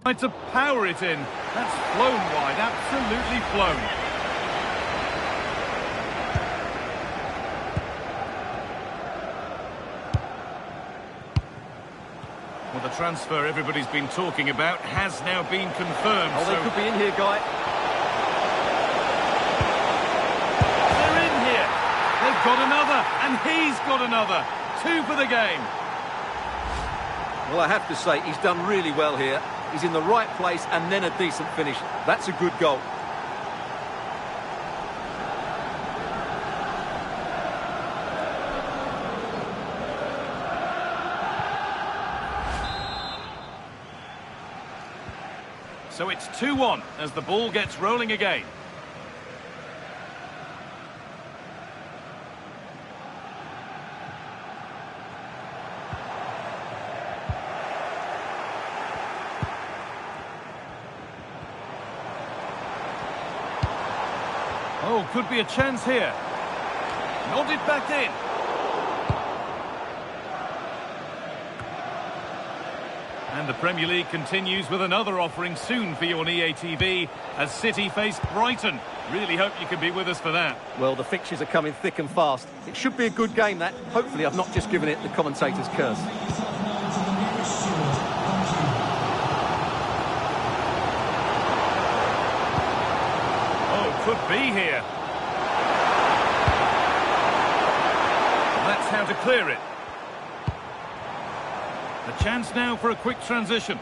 Tried to power it in. That's flown wide, absolutely flown. Well, the transfer everybody's been talking about has now been confirmed. Oh, they could be in here, Guy. They're in here. They've got another, and he's got another. 2 for the game. Well, I have to say, he's done really well here. He's in the right place and then a decent finish. That's a good goal. So it's 2-1 as the ball gets rolling again. Oh, could be a chance here. Nodded back in. And the Premier League continues with another offering soon for you on EA TV as City face Brighton. Really hope you can be with us for that. Well, the fixtures are coming thick and fast. It should be a good game, that. Hopefully I've not just given it the commentator's curse. Oh, could be here. That's how to clear it. A chance now for a quick transition.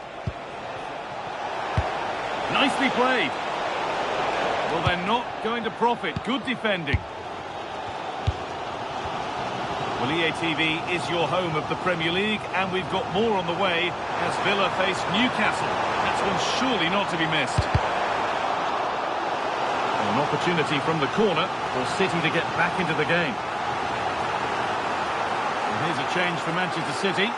Nicely played. Well, they're not going to profit. Good defending. Well, EA TV is your home of the Premier League, and we've got more on the way as Villa face Newcastle. That's one surely not to be missed. An opportunity from the corner for City to get back into the game. And here's a change for Manchester City.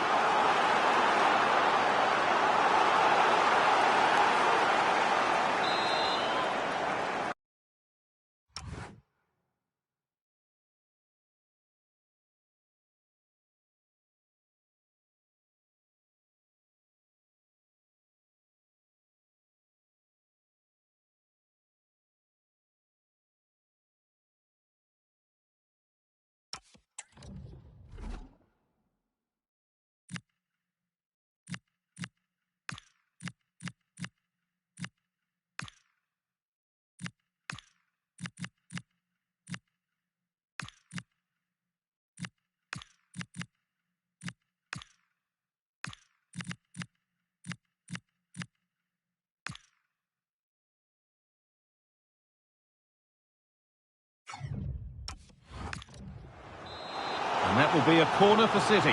And that will be a corner for City.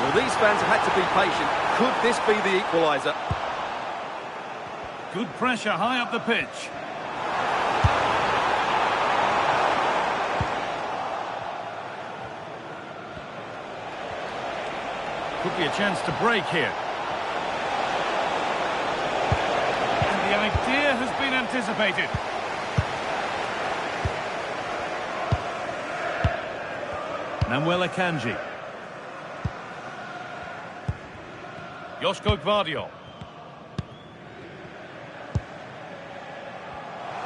Well, these fans have had to be patient. Could this be the equaliser? Good pressure high up the pitch. Could be a chance to break here. And the idea has been anticipated. Namuel Akanji. Joško Gvardiol.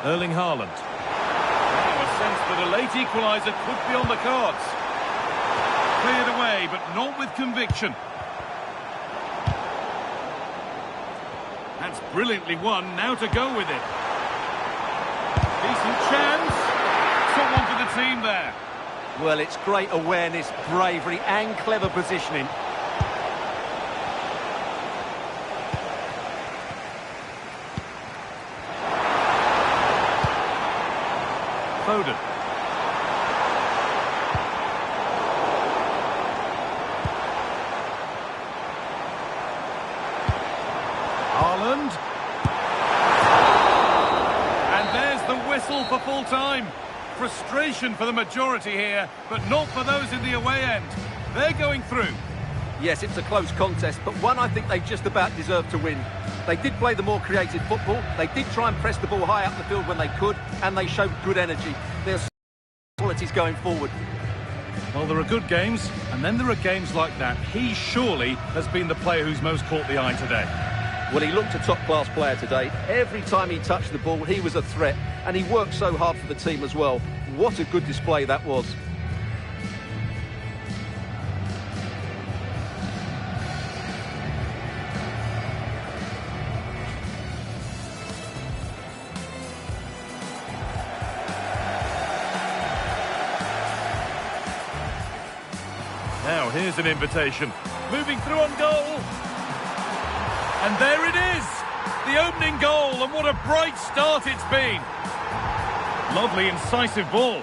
Erling Haaland. Oh, a sense that a late equaliser could be on the cards. Cleared away, but not with conviction. That's brilliantly won, now to go with it. Decent chance. Someone for the team there. Well, it's great awareness, bravery and clever positioning. Foden. Haaland. And there's the whistle for full time. Frustration for the majority here, but not for those in the away end. They're going through. Yes, it's a close contest, but one I think they just about deserve to win. They did play the more creative football, they did try and press the ball high up the field when they could, and they showed good energy. There's qualities going forward. Well, there are good games, and then there are games like that. He surely has been the player who's most caught the eye today. Well, he looked a top-class player today. Every time he touched the ball, he was a threat, and he worked so hard for the team as well. What a good display that was. Now, here's an invitation. Moving through on goal. And there it is. The opening goal, and what a bright start it's been. Lovely, incisive ball.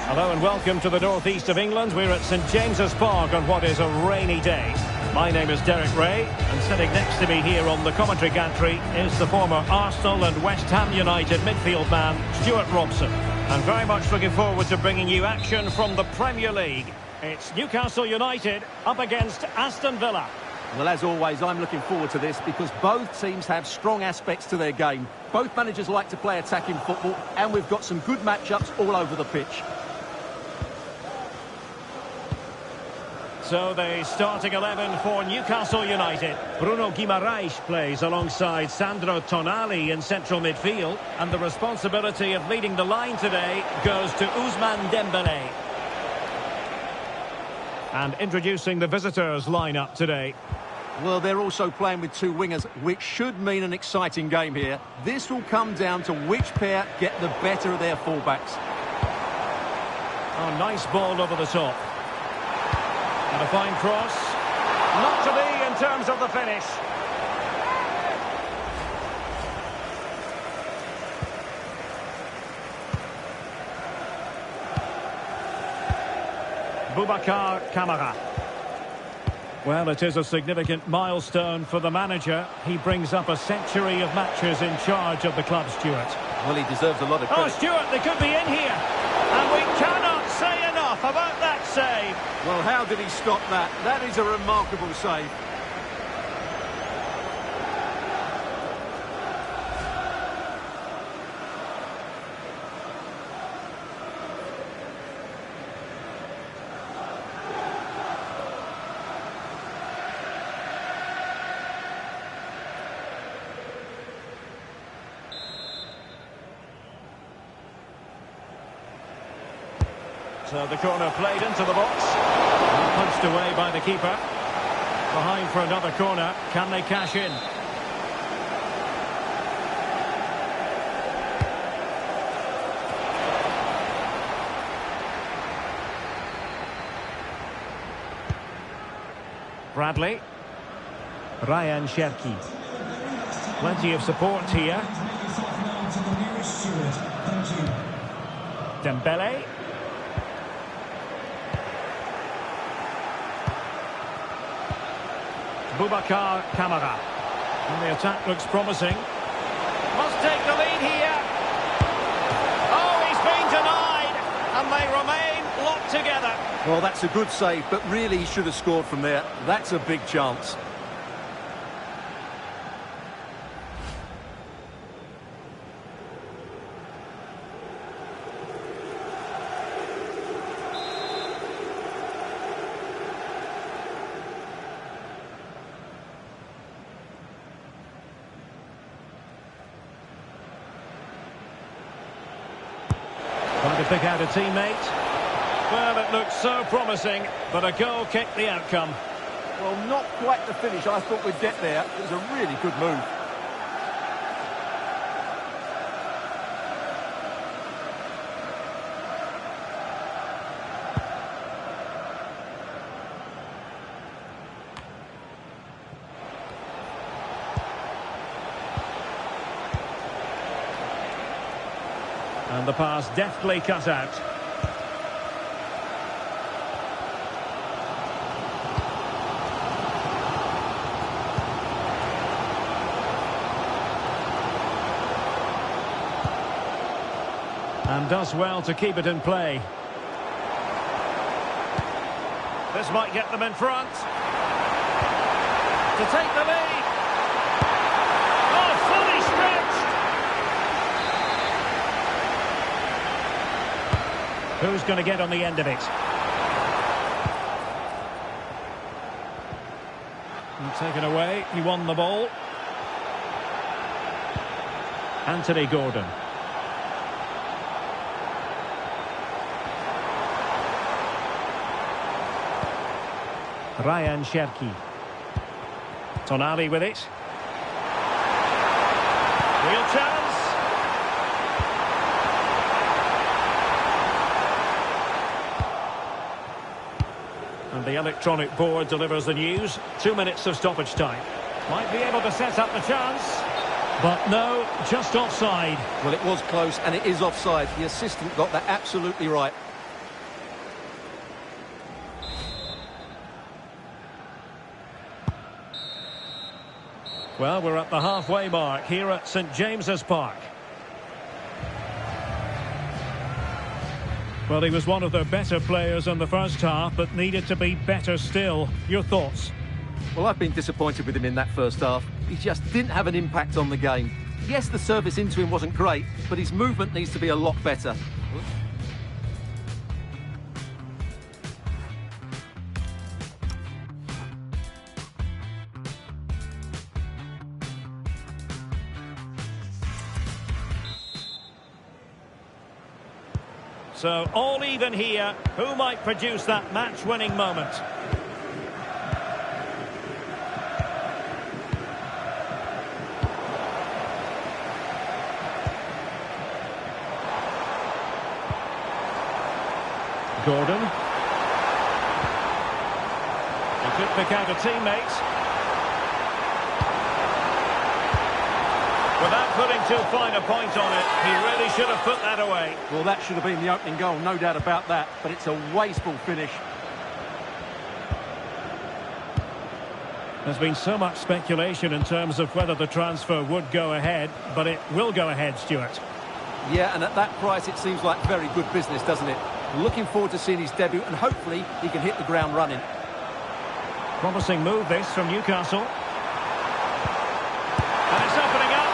Hello and welcome to the northeast of England. We're at St James's Park on what is a rainy day. My name is Derek Ray, and sitting next to me here on the commentary gantry is the former Arsenal and West Ham United midfield man, Stuart Robson. And very much looking forward to bringing you action from the Premier League. It's Newcastle United up against Aston Villa. Well, as always, I'm looking forward to this because both teams have strong aspects to their game. Both managers like to play attacking football, and we've got some good matchups all over the pitch. So the starting 11 for Newcastle United. Bruno Guimaraes plays alongside Sandro Tonali in central midfield. And the responsibility of leading the line today goes to Ousmane Dembélé. And introducing the visitors lineup today. Well, they're also playing with two wingers, which should mean an exciting game here. This will come down to which pair get the better of their fullbacks. Oh, nice ball over the top. And a fine cross. Not to be in terms of the finish. Boubacar Kamara. Well, it is a significant milestone for the manager. He brings up a century of matches in charge of the club, Stuart. Well, he deserves a lot of credit. Oh, Stuart, they could be in here. And we cannot say enough about that save. Well, how did he stop that? That is a remarkable save. So the corner played into the box. Punched away by the keeper. Behind for another corner. Can they cash in? Bradley. Ryan Cherki. Plenty of support here. Dembele. Boubacar Kamara. And the attack looks promising. Must take the lead here. Oh, he's been denied. And they remain locked together. Well, that's a good save, but really he should have scored from there. That's a big chance. Trying to pick out a teammate. Well, it looked so promising, but a goal kicked the outcome. Well, not quite the finish I thought we'd get there. It was a really good move. And the pass deftly cut out. And does well to keep it in play. This might get them in front. To take the lead. Oh, fully stretched. Who's going to get on the end of it? And taken away. He won the ball. Anthony Gordon. Ryan Cherki. Tonali with it. Real chance. And the electronic board delivers the news. 2 minutes of stoppage time. Might be able to set up the chance. But no, just offside. Well, it was close and it is offside. The assistant got that absolutely right. Well, we're at the halfway mark here at St James's Park. Well, he was one of their better players in the first half, but needed to be better still. Your thoughts? Well, I've been disappointed with him in that first half. He just didn't have an impact on the game. Yes, the service into him wasn't great, but his movement needs to be a lot better. So, all even here. Who might produce that match-winning moment? Gordon. He could pick out a teammate. Without putting too fine a point on it, he really should have put that away. Well, that should have been the opening goal, no doubt about that. But it's a wasteful finish. There's been so much speculation in terms of whether the transfer would go ahead, but it will go ahead, Stuart. Yeah, and at that price, it seems like very good business, doesn't it? Looking forward to seeing his debut, and hopefully he can hit the ground running. Promising move, this, from Newcastle. And it's opening up.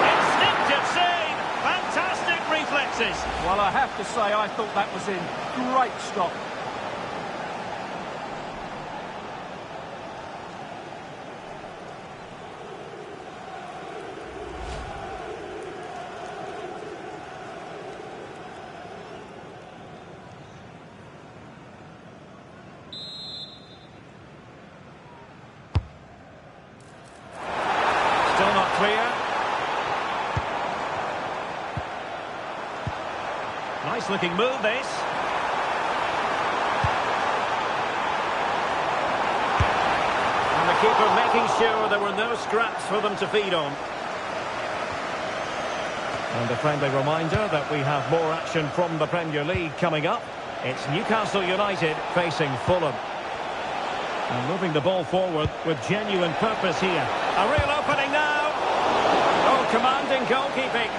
Instinctive save. Fantastic reflexes. Well, I have to say, I thought that was in. Great stop. Still not clear. Nice looking move, this. And the keeper making sure there were no scraps for them to feed on. And a friendly reminder that we have more action from the Premier League coming up. It's Newcastle United facing Fulham. And moving the ball forward with genuine purpose here. A real opening now. Oh, commanding goalkeeping.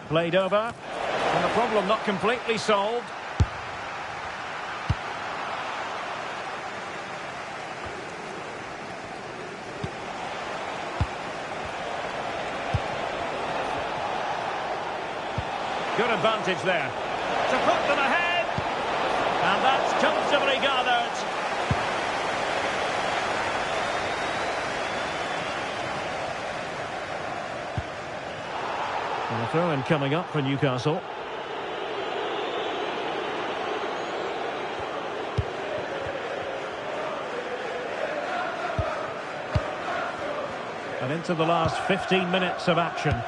Played over. And the problem not completely solved. Good advantage there. To put them ahead. And that's comfortably gathered. And a throw-in coming up for Newcastle. And into the last 15 minutes of action.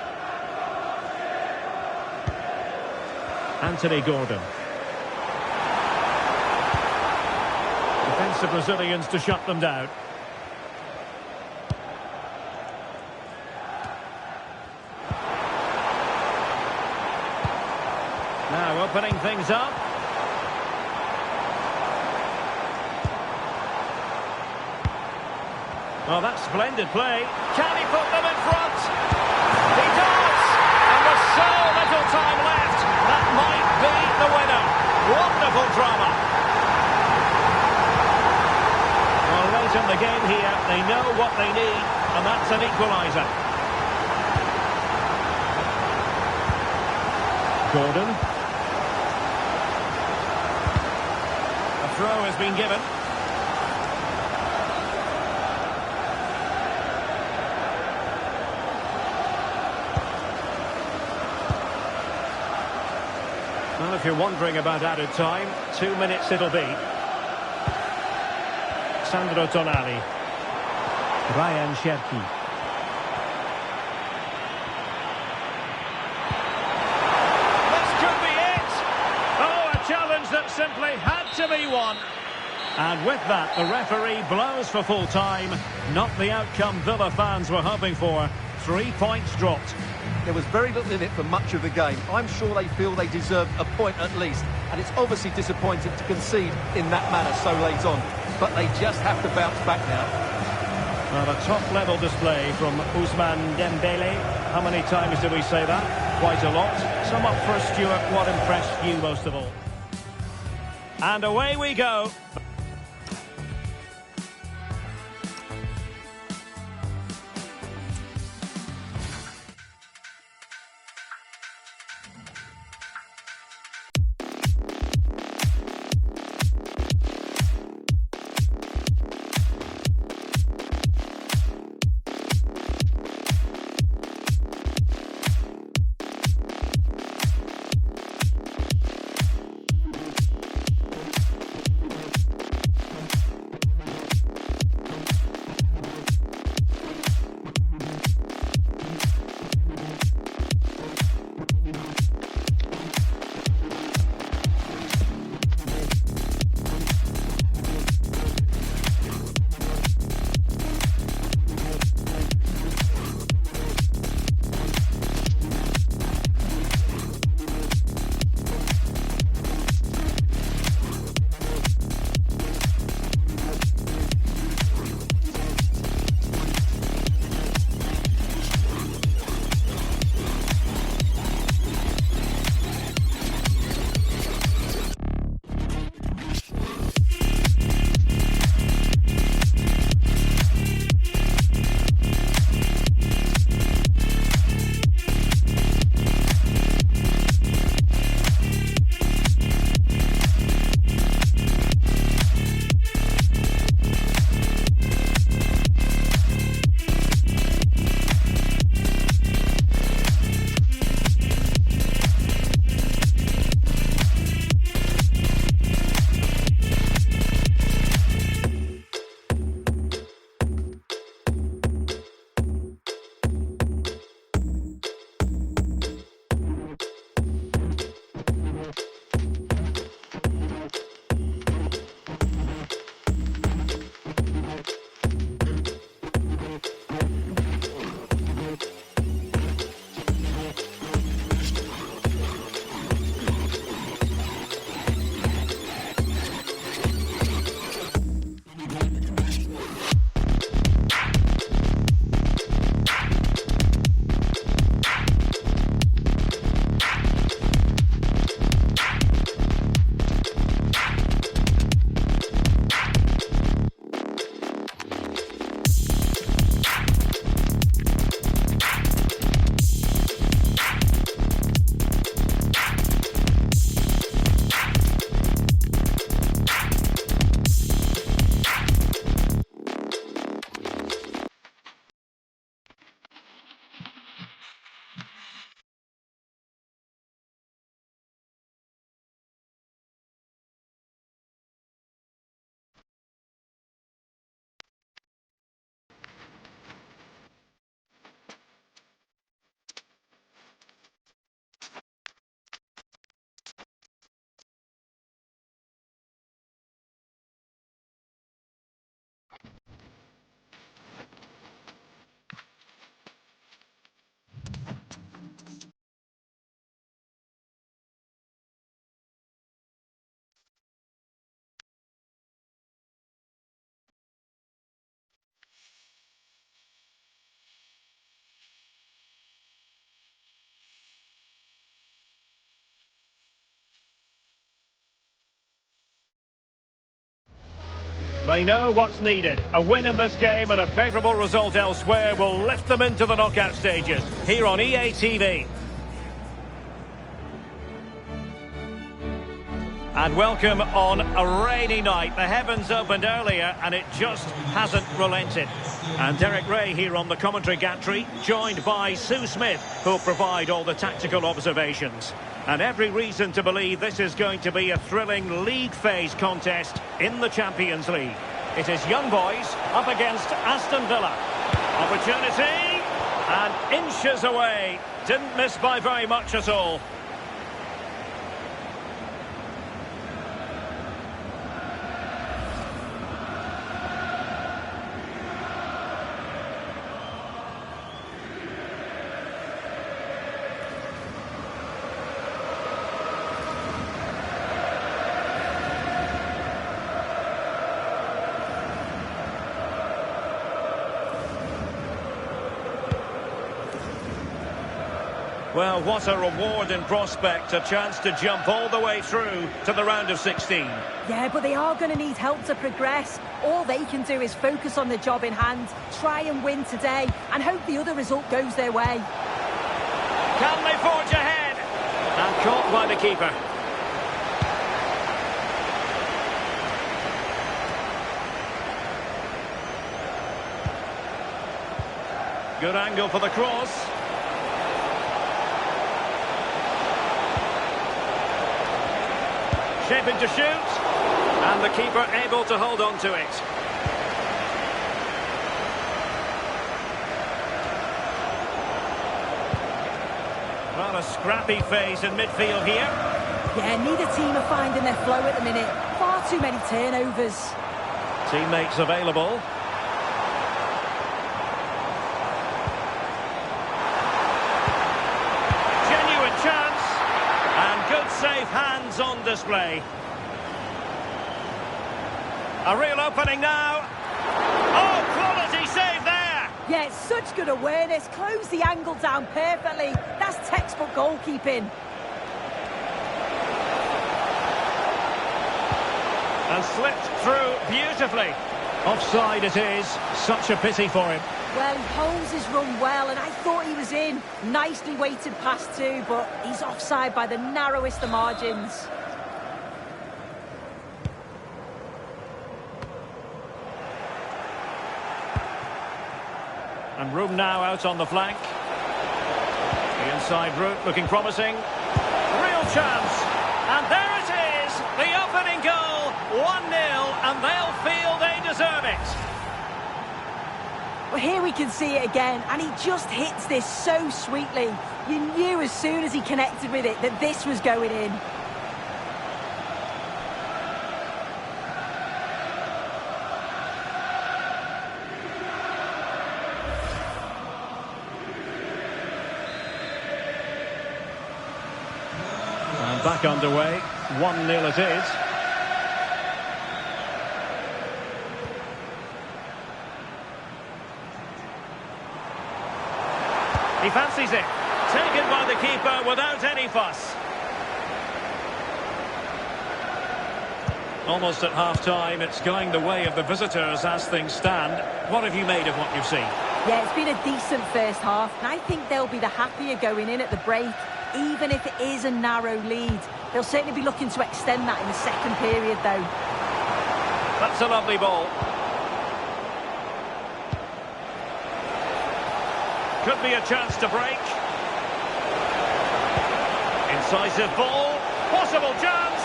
Anthony Gordon. Defensive Brazilians to shut them down. Now opening things up. Oh, that's splendid play. Can he put them in front? He does! And with so little time left, that might be the winner. Wonderful drama. Well, late in the game here, they know what they need, and that's an equaliser. Gordon. A throw has been given. Well, if you're wondering about added time, 2 minutes it'll be. Sandro Tonali. Ryan Cherki. This could be it! Oh, a challenge that simply had to be won. And with that, the referee blows for full time. Not the outcome Villa fans were hoping for. 3 points dropped. There was very little in it for much of the game. I'm sure they feel they deserve a point at least. And it's obviously disappointing to concede in that manner so late on. But they just have to bounce back now. Well, a top-level display from Ousmane Dembele. How many times did we say that? Quite a lot. Sum up for Stuart. What impressed you most of all? And away we go. They know what's needed. A win in this game and a favourable result elsewhere will lift them into the knockout stages here on EA TV. And welcome on a rainy night. The heavens opened earlier and it just hasn't relented. And Derek Ray here on the commentary gantry, joined by Sue Smith, who'll provide all the tactical observations. And every reason to believe this is going to be a thrilling league phase contest in the Champions League. It is Young Boys up against Aston Villa. Opportunity, and inches away. Didn't miss by very much at all. Well, what a reward in prospect, a chance to jump all the way through to the round of 16. Yeah, but they are going to need help to progress. All they can do is focus on the job in hand, try and win today, and hope the other result goes their way. Can they forge ahead? And caught by the keeper. Good angle for the cross. Shaping to shoot. And the keeper able to hold on to it. Well, a scrappy phase in midfield here. Yeah, neither team are finding their flow at the minute. Far too many turnovers. Teammates available. Genuine chance. And good safe hands on display. A real opening now. Oh, quality save there. Yeah, it's such good awareness. Close the angle down perfectly. That's textbook goalkeeping. And slipped through beautifully. Offside it is. Such a pity for him. Well, he holds his run well, and I thought he was in. Nicely weighted pass too, but he's offside by the narrowest of margins. And room now out on the flank. The inside route looking promising. Real chance. And there it is. The opening goal. 1-0. And they'll feel they deserve it. Well, here we can see it again. And he just hits this so sweetly. You knew as soon as he connected with it that this was going in. Back underway, 1-0 it is. He fancies it. Taken by the keeper without any fuss. Almost at half-time, it's going the way of the visitors as things stand. What have you made of what you've seen? Yeah, it's been a decent first half, and I think they'll be the happier going in at the break. Even if it is a narrow lead, they'll certainly be looking to extend that in the second period, though. That's a lovely ball. Could be a chance to break. Incisive ball. Possible chance.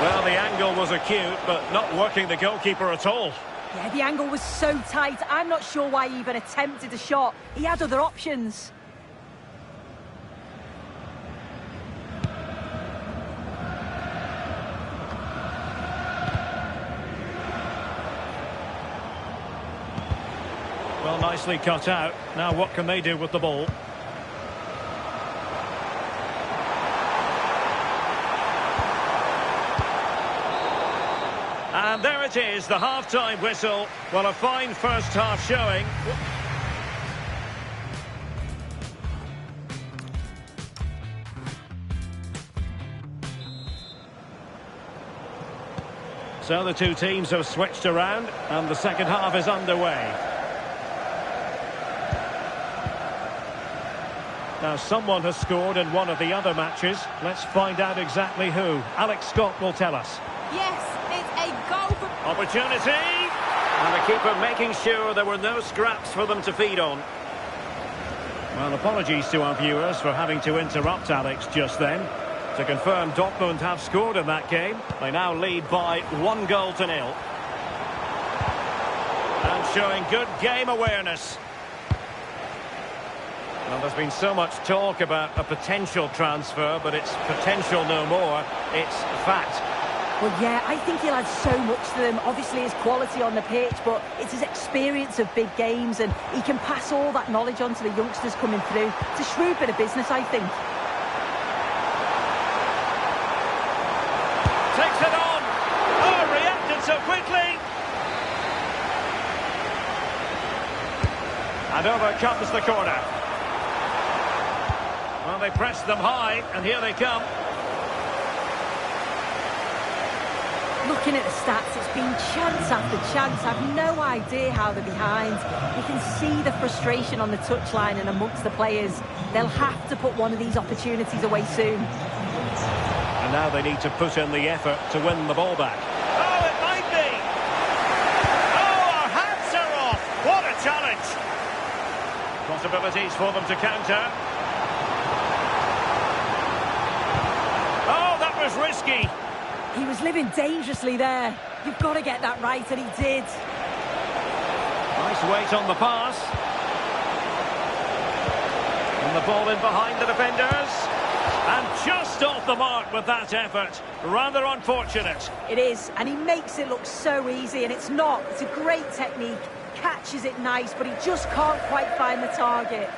Well, the angle was acute, but not working the goalkeeper at all. Yeah, the angle was so tight. I'm not sure why he even attempted a shot. He had other options. Well, nicely cut out. Now what can they do with the ball? And there it is, the half-time whistle. Well, a fine first half showing. So the two teams have switched around and the second half is underway. Now, someone has scored in one of the other matches. Let's find out exactly who. Alex Scott will tell us. Yes, it's a goal for... Opportunity! And the keeper making sure there were no scraps for them to feed on. Well, apologies to our viewers for having to interrupt Alex just then. To confirm, Dortmund have scored in that game. They now lead by 1-0. And showing good game awareness. Well, there's been so much talk about a potential transfer, but it's potential no more. It's fact. Well, yeah, I think he'll add so much to them. Obviously, his quality on the pitch, but it's his experience of big games, and he can pass all that knowledge on to the youngsters coming through. It's a shrewd bit of business, I think. Takes it on. Oh, reacted so quickly. And over comes the corner. Well, they pressed them high, and here they come. Looking at the stats, it's been chance after chance. I've no idea how they're behind. You can see the frustration on the touchline and amongst the players. They'll have to put one of these opportunities away soon. And now they need to put in the effort to win the ball back. Oh, it might be! Oh, our hands are off! What a challenge! Possibilities for them to counter. Oh, that was risky! He was living dangerously there. You've got to get that right, and he did. Nice weight on the pass. And the ball in behind the defenders. And just off the mark with that effort. Rather unfortunate. It is, and he makes it look so easy, and it's not. It's a great technique. Catches it nice, but he just can't quite find the target.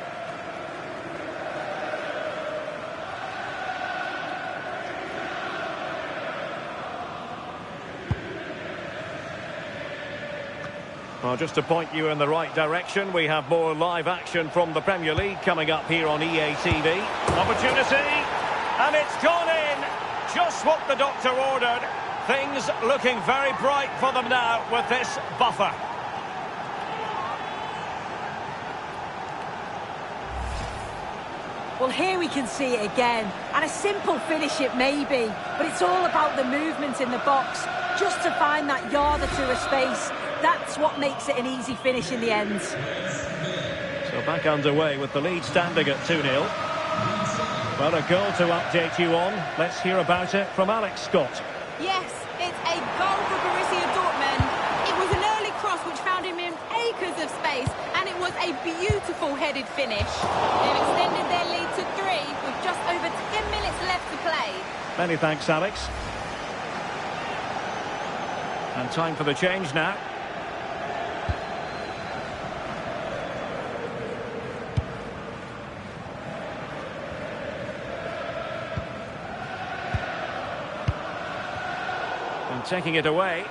Well, just to point you in the right direction, we have more live action from the Premier League coming up here on EA TV. Opportunity, and it's gone in. Just what the doctor ordered. Things looking very bright for them now with this buffer. Well, here we can see it again, and a simple finish it may be, but it's all about the movement in the box, just to find that yard or two of space. That's what makes it an easy finish in the end. So back underway with the lead standing at 2-0. Well, a goal to update you on. Let's hear about it from Alex Scott. Yes, it's a goal for Borussia Dortmund. It was an early cross which found him in acres of space, and it was a beautiful headed finish. They've extended their lead to 3 with just over 10 minutes left to play. Many thanks, Alex. And time for the change now. And taking it away.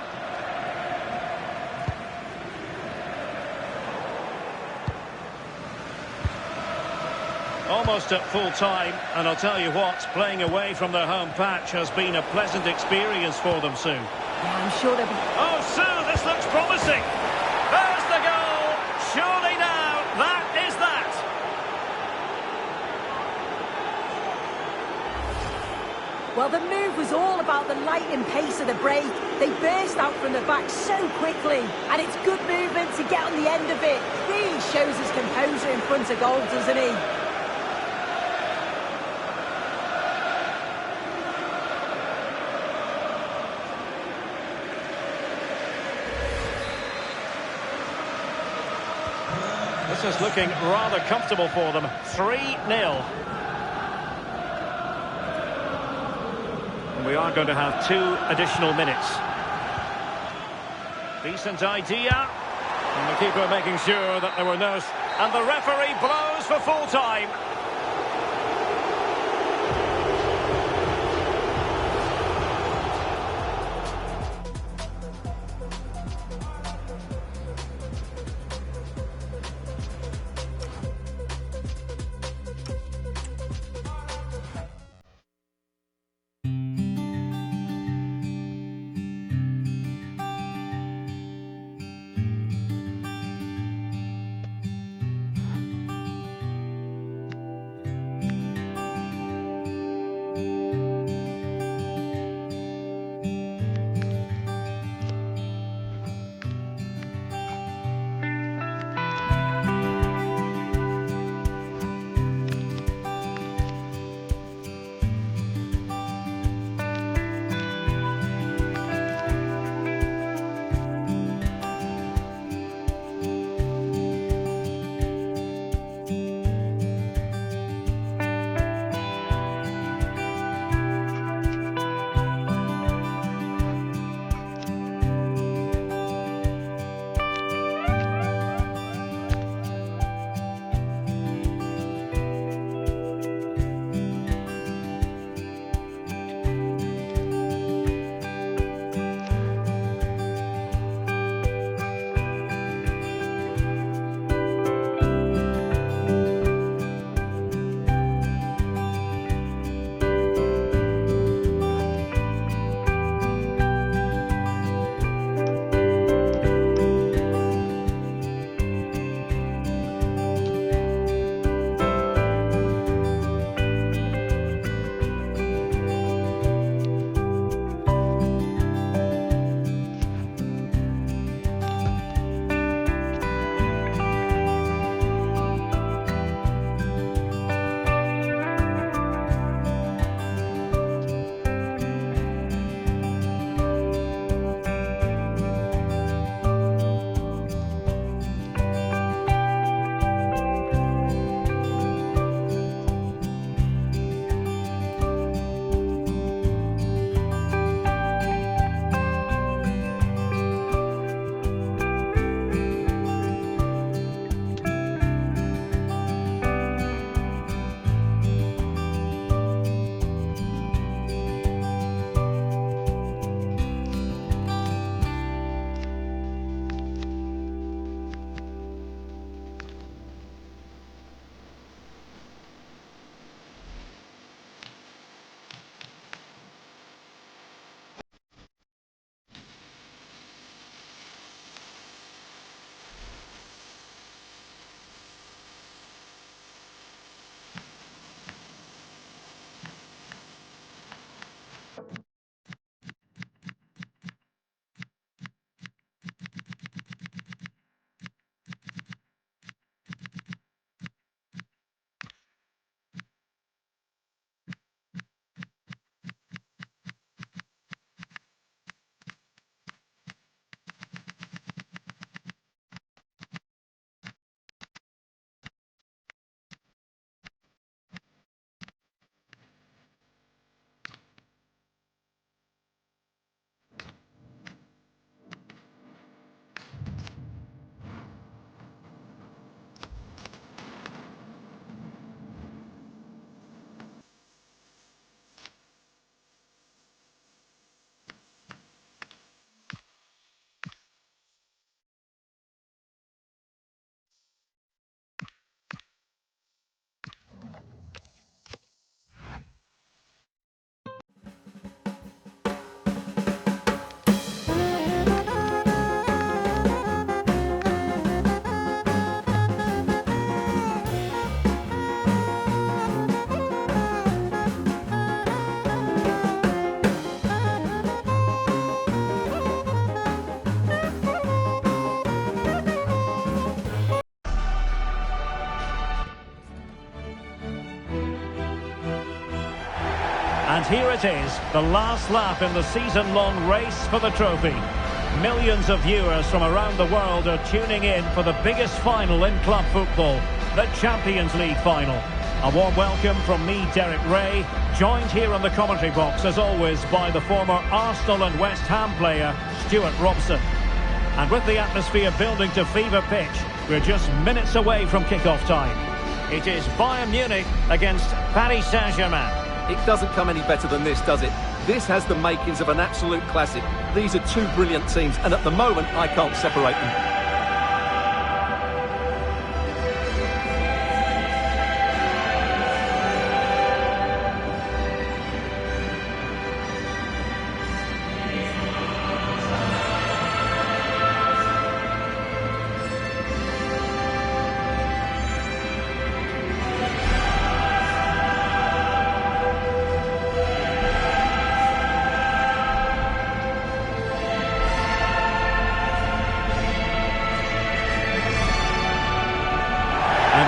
Almost at full time, and I'll tell you what, playing away from their home patch has been a pleasant experience for them, Sue. Yeah, I'm sure they'll be... Oh, Sue, this looks promising. There's the goal. Surely now, that is that. Well, the move was all about the lightning pace of the break. They burst out from the back so quickly, and it's good movement to get on the end of it. Really shows his composure in front of goal, doesn't he? This is looking rather comfortable for them. 3-0. And we are going to have 2 additional minutes. Decent idea. And the keeper making sure that there were no... And the referee blows for full time. And here it is, the last lap in the season-long race for the trophy. Millions of viewers from around the world are tuning in for the biggest final in club football, the Champions League final. A warm welcome from me, Derek Ray, joined here in the commentary box, as always, by the former Arsenal and West Ham player, Stuart Robson. And with the atmosphere building to fever pitch, we're just minutes away from kick-off time. It is Bayern Munich against Paris Saint-Germain. It doesn't come any better than this, does it? This has the makings of an absolute classic. These are two brilliant teams, and at the moment, I can't separate them.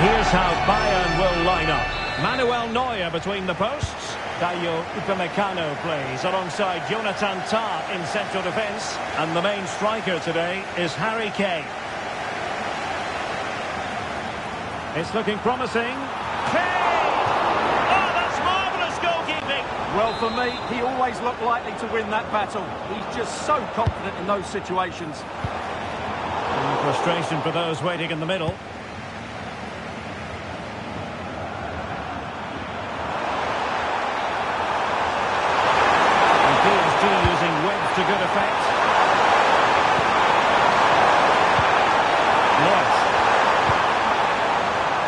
Here's how Bayern will line up. Manuel Neuer between the posts. Dayo Upamecano plays alongside Jonathan Tah in central defence. And the main striker today is Harry Kane. It's looking promising. Kane! Oh, that's marvellous goalkeeping! Well, for me, he always looked likely to win that battle. He's just so confident in those situations. And frustration for those waiting in the middle. To good effect. Yes.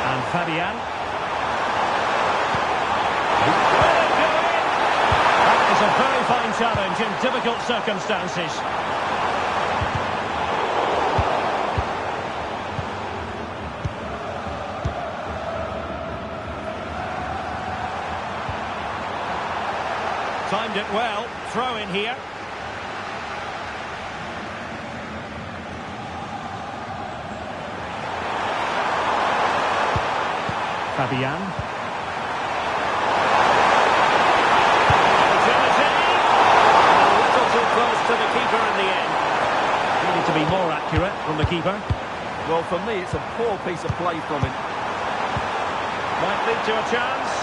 And Fabian. Will it go in? That is a very fine challenge in difficult circumstances. Timed it well. Throw in here. Fabian. Opportunity. A little too close to the keeper in the end. Needed to be more accurate from the keeper. Well, for me, it's a poor piece of play from him. Might lead to a chance.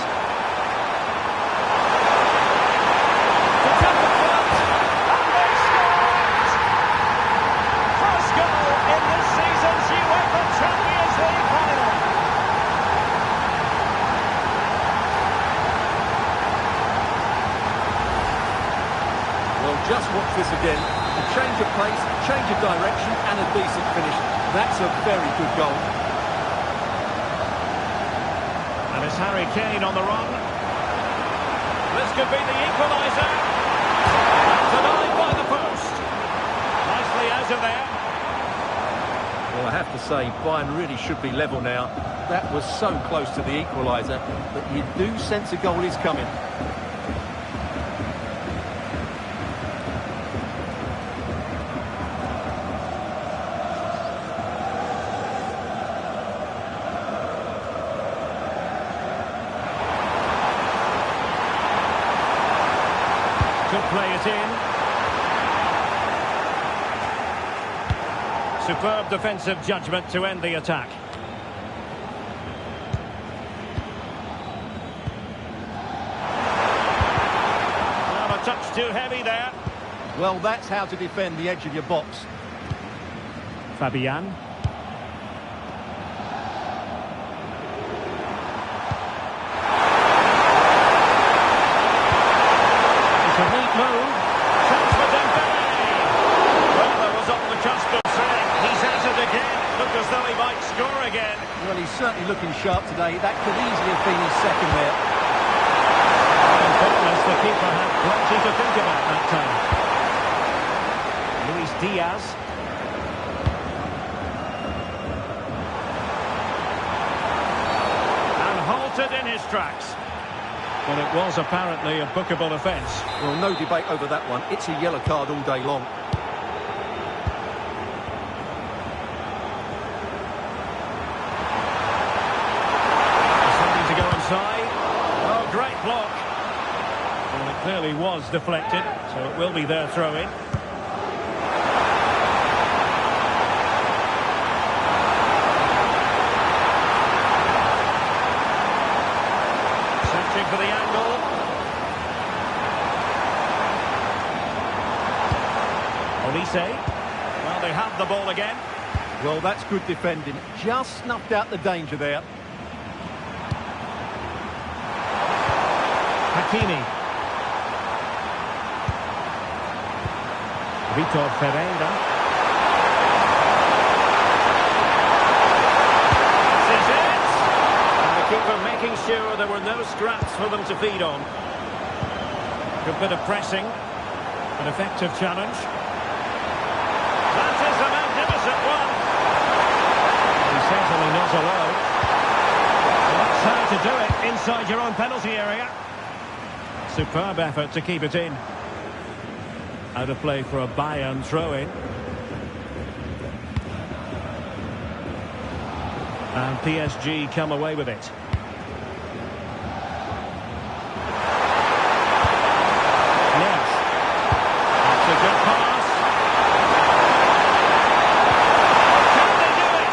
First goal in this season's UEFA Champions League final. Just watch this again. A change of pace, change of direction, and a decent finish. That's a very good goal. And it's Harry Kane on the run. This could be the equaliser. Denied by the post. Nicely out of there. Well, I have to say, Bayern really should be level now. That was so close to the equaliser, but you do sense a goal is coming. Could play it in. Superb defensive judgment to end the attack. Well, a touch too heavy there. Well, that's how to defend the edge of your box. Fabian. Move. Chance for Dembele. Well, that was on the cusp of saying he's at it again. Looked as though he might score again. Well, he's certainly looking sharp today. That could easily have been his second there. In fairness, the keeper had plenty to think about that time. Luis Diaz. And halted in his tracks. Well, it was apparently a bookable offence. Well, no debate over that one. It's a yellow card all day long. Something to go inside. Oh, great block. Well, it Clearly was deflected, so it will be their throw-in. Searching for the angle. Olise. Well, they have the ball again. Well, that's good defending. Just snuffed out the danger there. Hakimi. Vitor Ferreira. This is it! And the keeper making sure there were no scraps for them to feed on. Good bit of pressing. An effective challenge. That is a magnificent one. He's certainly not alone. That's how to do it inside your own penalty area. Superb effort to keep it in. Out of play for a Bayern throw-in. And PSG come away with it. Yes. That's a good pass. Can they do it?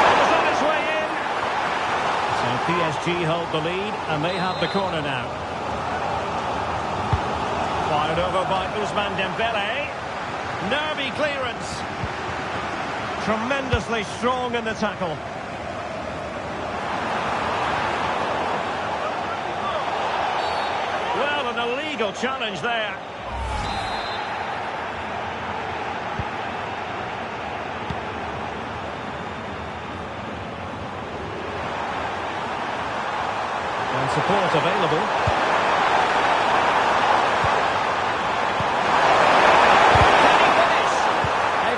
It was on its way in. So PSG hold the lead and they have the corner now. Fired over by Ousmane Dembele. Nervy clearance. Tremendously strong in the tackle. Well, an illegal challenge there. And support available.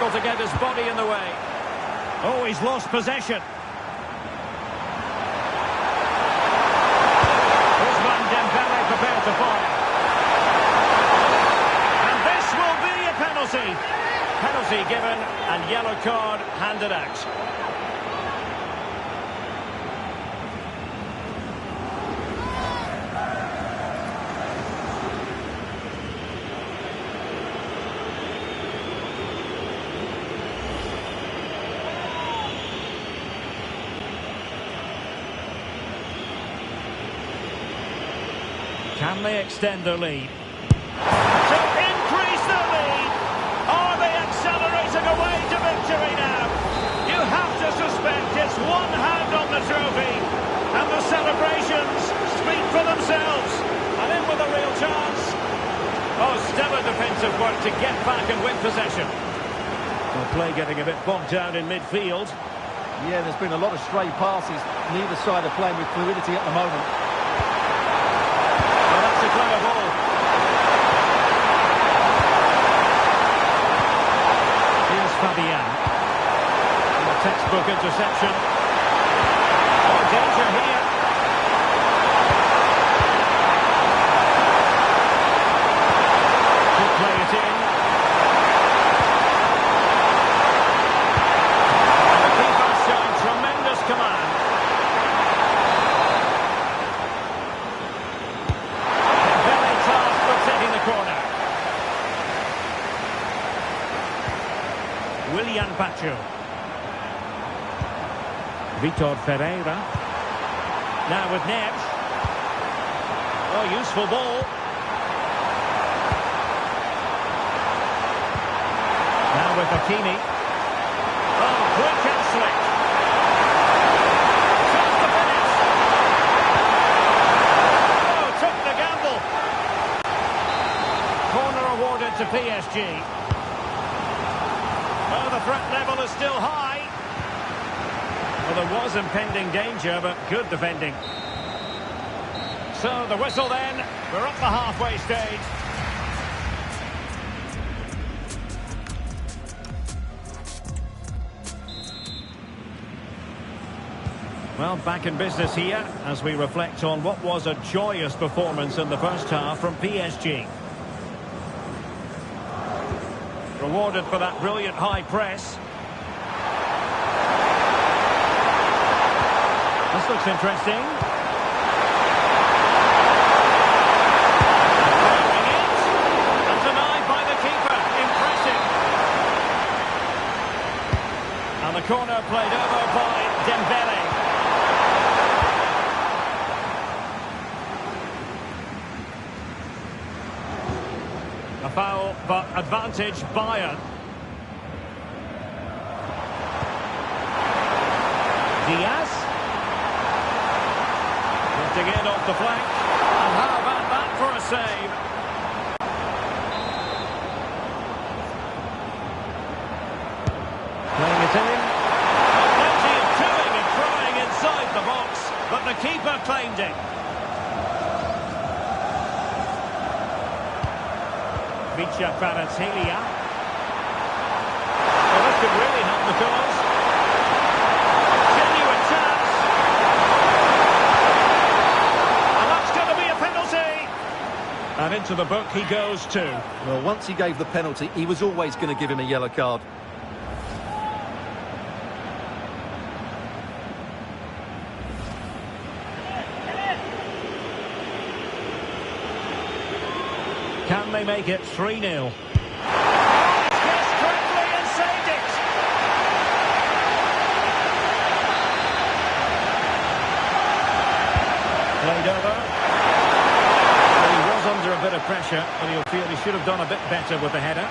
To get his body in the way. Oh, he's lost possession. Ousmane Dembele prepared to fire. And this will be a penalty. Penalty given and yellow card handed out. Can they extend their lead? To increase their lead! Are they accelerating away to victory now? You have to suspect it's one hand on the trophy. And the celebrations speak for themselves. And in with a real chance. Oh, stellar defensive work to get back and win possession. Well, play getting a bit bogged down in midfield. Yeah, there's been a lot of stray passes. Neither side are playing with fluidity at the moment. A clever ball. Here's Fabian. And a textbook interception. Oh, danger here. Could play it in. And the keeper showing tremendous command. Willian Pacho. Vitor Ferreira. Now with Neves. Oh, useful ball. Now with Hakimi. Oh, quick and slick. Took the finish. Oh, took the gamble. Corner awarded to PSG. Oh, the threat level is still high. Well, there was impending danger, but good defending. So, the whistle then. We're up the halfway stage. Well, back in business here as we reflect on what was a joyous performance in the first half from PSG. Rewarded for that brilliant high press. This looks interesting. A foul, but advantage Bayern. Diaz. Lifting in off the flank. And how about that for a save? Playing it in. Plenty of doing and trying inside the box, but the keeper claimed it. Duty Warzone. Well, this could really help the cause. Genuine chance. And that's going to be a penalty. And into the book he goes too. Well, once he gave the penalty, he was always going to give him a yellow card. Can they make it 3-0? Yes, correctly and saved it. Played over. Well, he was under a bit of pressure, but he'll feel he should have done a bit better with the header.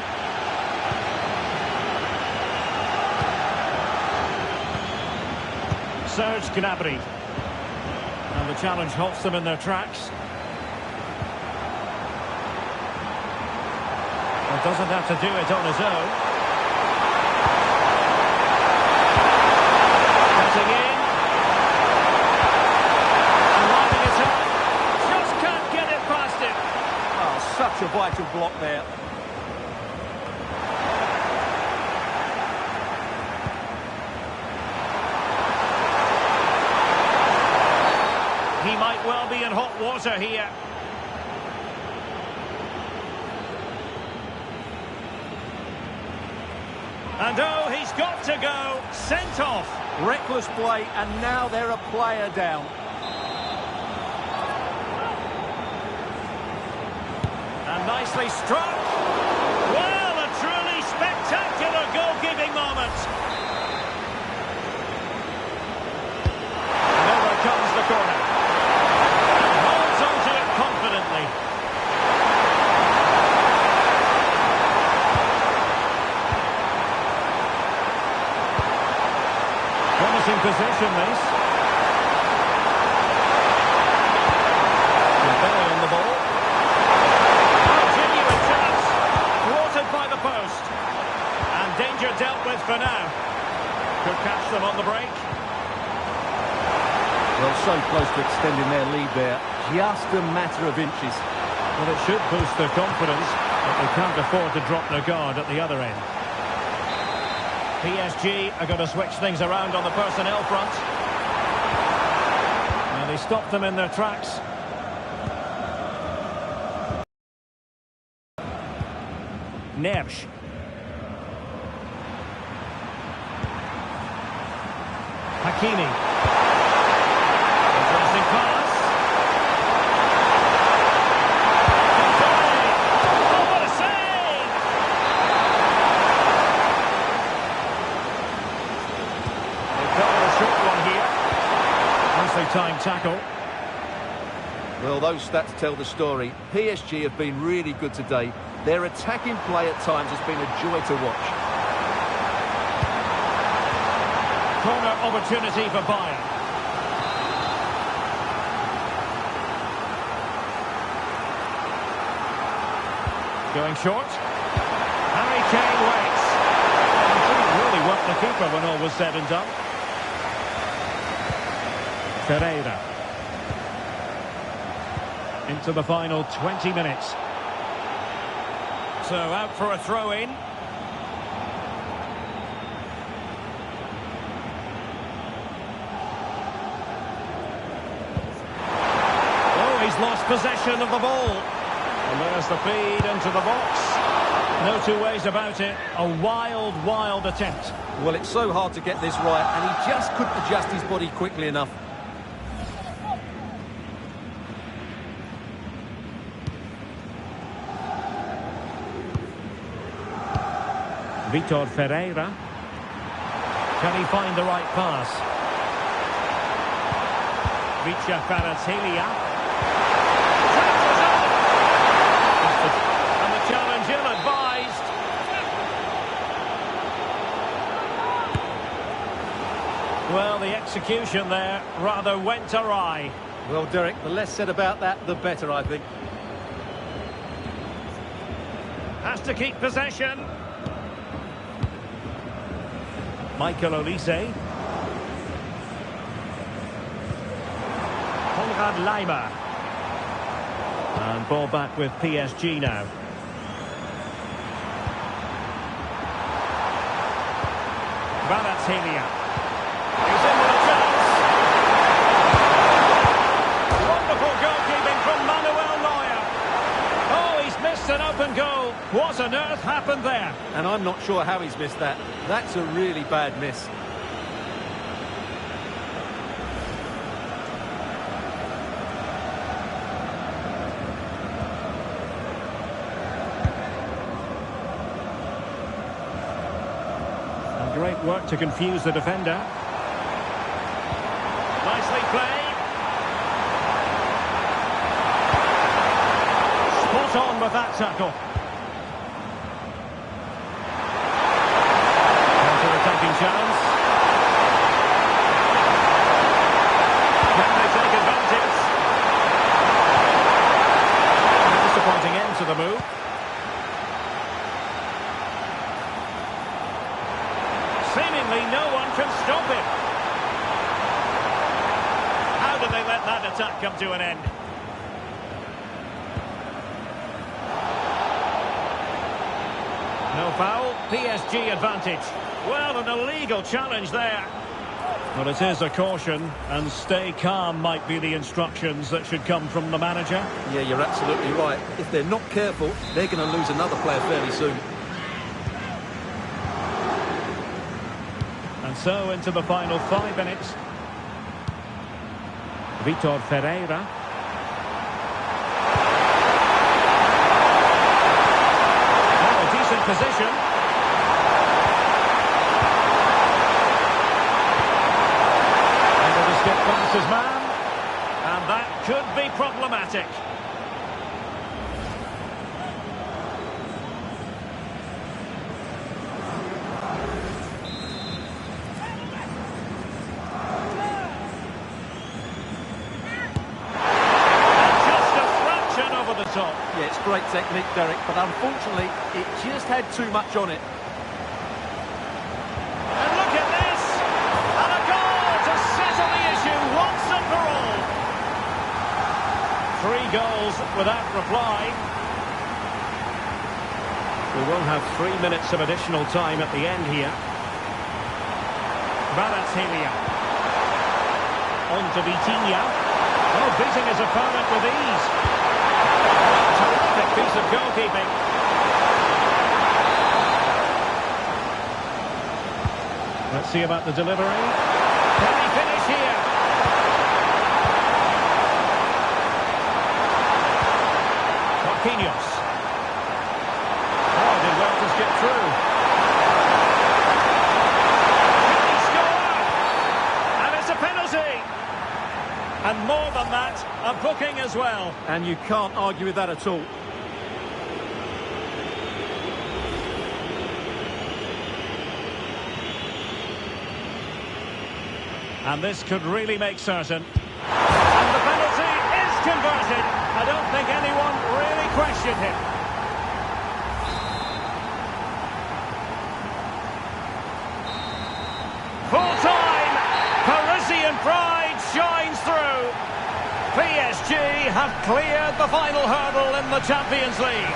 Serge Gnabry. And the challenge halts them in their tracks. Doesn't have to do it on his own. Cutting in. And lining it up. Just can't get it past him. Oh, such a vital block there. He might well be in hot water here. And oh, he's got to go. Sent off. Reckless play, and now they're a player down. And nicely struck. Well, a truly spectacular goal-keeping moment. And over comes the corner. And holds onto it confidently. Promising position, this. Belly on the ball. Oh, genuine chance. Thwarted by the post. And danger dealt with for now. Could catch them on the break. Well, so close to extending their lead there. Just a matter of inches. Well, it should boost their confidence, but they can't afford to drop their guard at the other end. PSG are going to switch things around on the personnel front. Now they stopped them in their tracks. Nersch. Hakimi. Interesting pass. Oh, what a save! They've got a short one here. Nicely timed tackle. Well, those stats tell the story. PSG have been really good today. Their attacking play at times has been a joy to watch. Corner opportunity for Bayern. Going short. Harry Kane waits. He didn't really work the keeper when all was said and done. Ferreira. Into the final 20 minutes. So out for a throw-in. Oh, he's lost possession of the ball. And there's the feed into the box. No two ways about it. A wild, wild attempt. Well, it's so hard to get this right, and he just couldn't adjust his body quickly enough. Vitor Ferreira. Can he find the right pass? Duty Warzone. And the challenge execution there rather went awry. Well, Derek, the less said about that, the better, I think. Has to keep possession. Michael Olise. Konrad Laimer. And ball back with PSG now. Kvaratskhelia. He's in with a chance. Wonderful goalkeeping from Manuel Neuer. Oh, he's missed an open goal. What on earth happened there? And I'm not sure how he's missed that. That's a really bad miss. Great work to confuse the defender. Nicely played. Spot on with that tackle. Counter-attacking chance. Can they take advantage? A disappointing end to the move. Seemingly no one can stop him. How did they let that attack come to an end? No foul, PSG advantage. Well, an illegal challenge there. Well, it is a caution, and stay calm might be the instructions that should come from the manager. Yeah, you're absolutely right. If they're not careful, they're going to lose another player fairly soon. And so into the final 5 minutes. Vitor Ferreira. Oh, a decent position. Able to skip past his man. And that could be problematic. Yeah, it's great technique, Derek, but unfortunately, it just had too much on it. And look at this! And a goal to settle the issue once and for all. 3 goals without reply. We will have 3 minutes of additional time at the end here. Kvaratskhelia. On to Vitinha. Oh, beating his opponent with ease. Terrific piece of goalkeeping. Let's see about the delivery. Can he finish here? Marquinhos. Oh, did well to skip through. Can he score? And it's a penalty. And more than that, a booking as well. And you can't argue with that at all. And this could really make certain. And the penalty is converted. I don't think anyone really questioned him. Full time. Parisian pride shines through. PSG have cleared the final hurdle in the Champions League.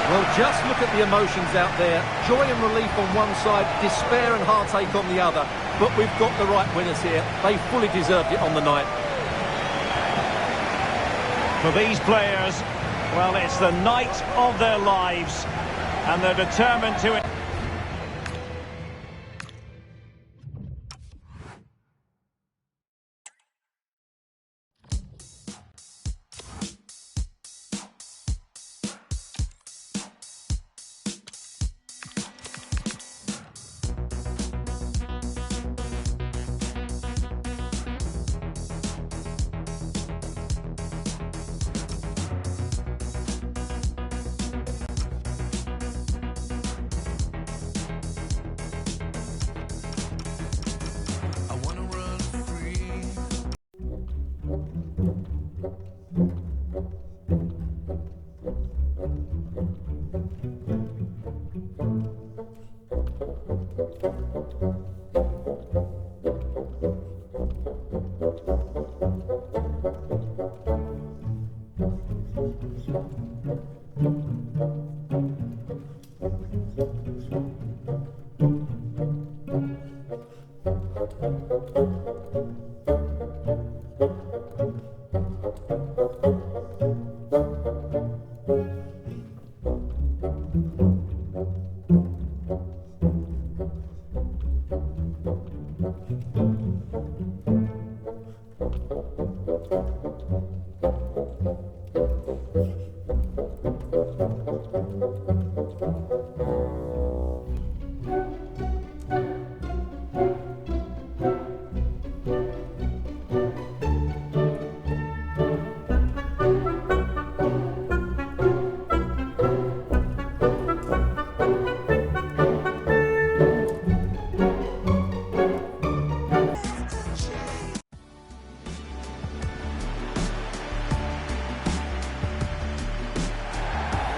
Well, just look at the emotions out there. Joy and relief on one side, despair and heartache on the other. But we've got the right winners here. They fully deserved it on the night. For these players, well, it's the night of their lives. And they're determined to...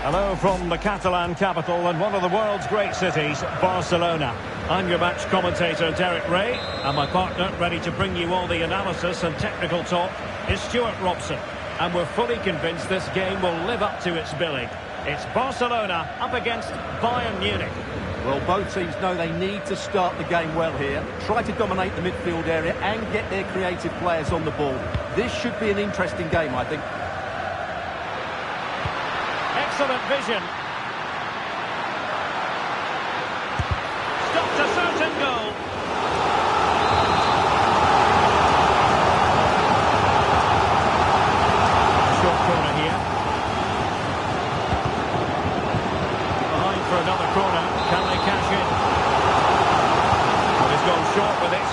Hello from the Catalan capital and one of the world's great cities, Barcelona. I'm your match commentator, Derek Ray, and my partner, ready to bring you all the analysis and technical talk, is Stuart Robson. And we're fully convinced this game will live up to its billing. It's Barcelona up against Bayern Munich. Well, both teams know they need to start the game well here, try to dominate the midfield area and get their creative players on the ball. This should be an interesting game, I think. Excellent vision. Stopped a certain goal. Short corner here. Behind for another corner. Can they cash in? Well, he's gone short with it.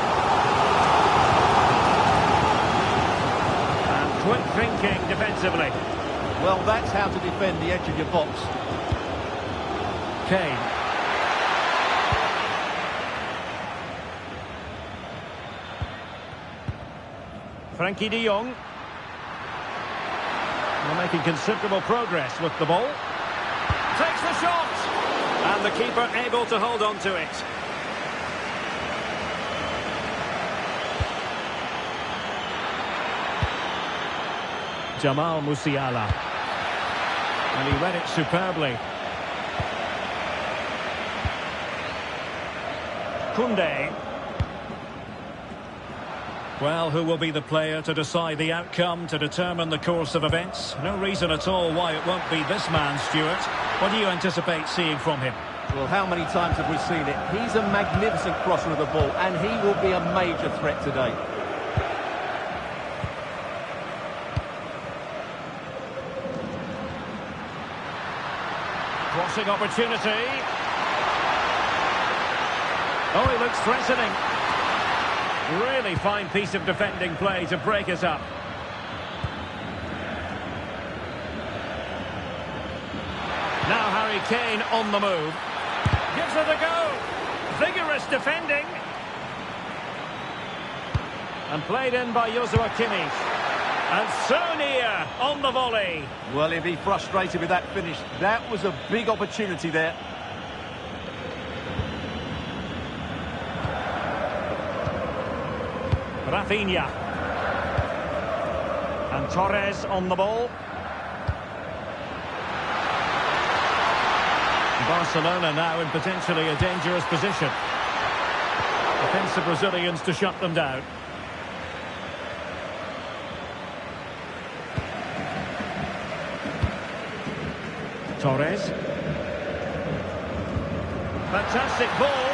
And quick thinking defensively. Well, that's how to defend the edge of your box. Kane. Frankie de Jong. They're making considerable progress with the ball. Takes the shot! And the keeper able to hold on to it. Jamal Musiala. And he read it superbly. Koundé. Well, who will be the player to decide the outcome, to determine the course of events? No reason at all why it won't be this man, Stuart. What do you anticipate seeing from him? Well, how many times have we seen it? He's a magnificent crosser of the ball, and he will be a major threat today. Crossing opportunity. Oh, he looks threatening. Really fine piece of defending play to break us up. Now Harry Kane on the move. Gives it a go. Vigorous defending. And played in by Joshua Kimmich. And so near on the volley. Well, he'll be frustrated with that finish. That was a big opportunity there. Rafinha. And Torres on the ball. Barcelona now in potentially a dangerous position. Defensive Brazilians to shut them down. Torres. Fantastic ball.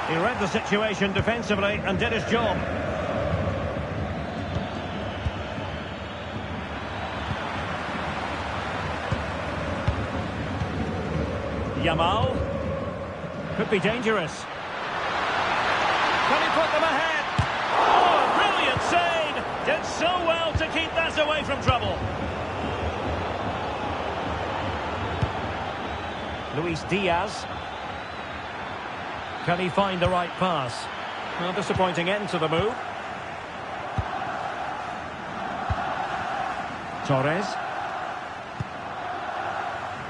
He read the situation defensively and did his job. Yamal. Could be dangerous. Can he put them ahead? Oh, brilliant save! Did so well to keep that away from trouble. Luis Diaz. Can he find the right pass? Well, disappointing end to the move. Torres.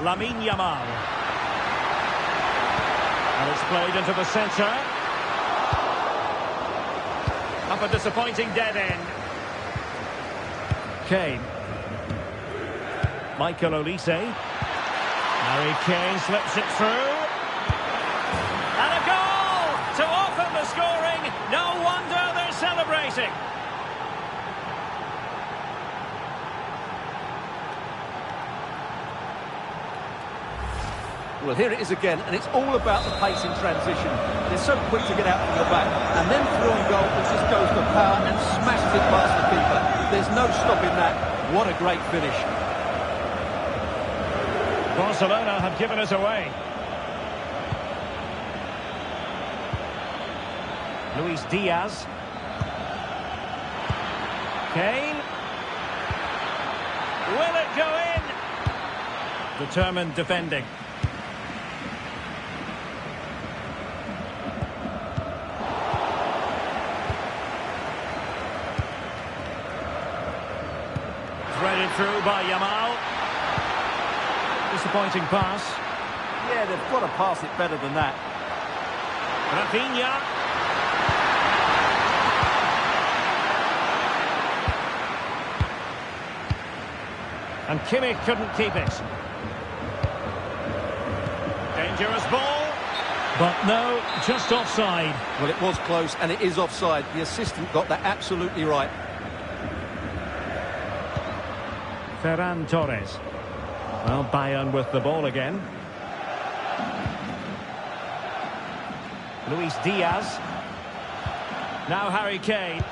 Lamine Yamal. And it's played into the centre. Up a disappointing dead end. Kane. Michael Olise. Harry Kane slips it through. And a goal to open the scoring. No wonder they're celebrating. Well, here it is again, and it's all about the pace in transition. They're so quick to get out from the back, and then through on goal, it just goes for power and smashes it past the keeper. There's no stopping that. What a great finish. Barcelona have given us away. Luis Diaz. Kane. Will it go in? Determined defending. Threaded through by Yamal. Disappointing pass. Yeah, they've got to pass it better than that. Rafinha. And Kimmich couldn't keep it. Dangerous ball. But no, just offside. Well, it was close, and it is offside. The assistant got that absolutely right. Ferran Torres. Well, Bayern with the ball again. Luis Diaz. Now Harry Kane.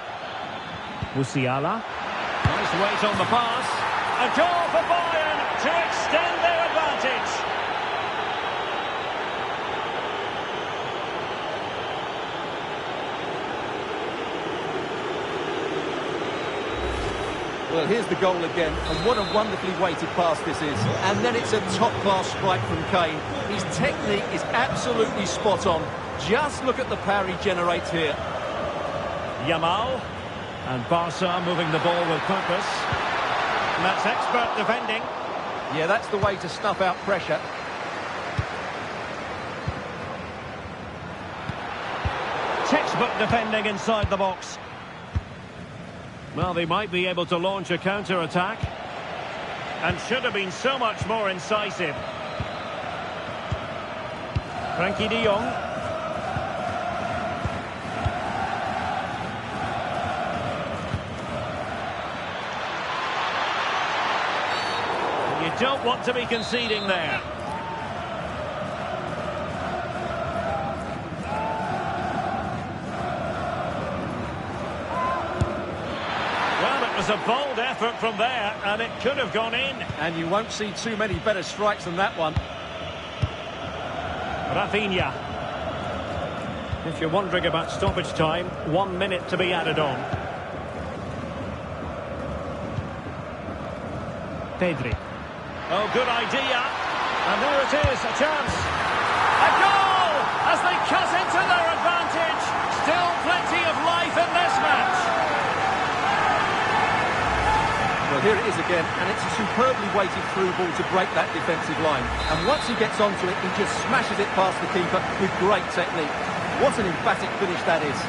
Musiala. Nice weight on the pass. A goal for Bayern to extend their advantage. Well, here's the goal again, and what a wonderfully weighted pass this is. And then it's a top-class strike from Kane. His technique is absolutely spot on. Just look at the power he generates here. Yamal. And Barca moving the ball with purpose. And that's expert defending. Yeah, that's the way to snuff out pressure. Textbook defending inside the box. Well, they might be able to launch a counter-attack. And should have been so much more incisive. Frankie de Jong. You don't want to be conceding there. It was a bold effort from there, and it could have gone in. And you won't see too many better strikes than that one. Rafinha. If you're wondering about stoppage time, 1 minute to be added on. Pedri. Oh, good idea. And there it is, a chance. A goal as they cut into their advantage. Still plenty of life in this match. Well, here it is again, and it's a superbly weighted through ball to break that defensive line. And once he gets onto it, he just smashes it past the keeper with great technique. What an emphatic finish that is.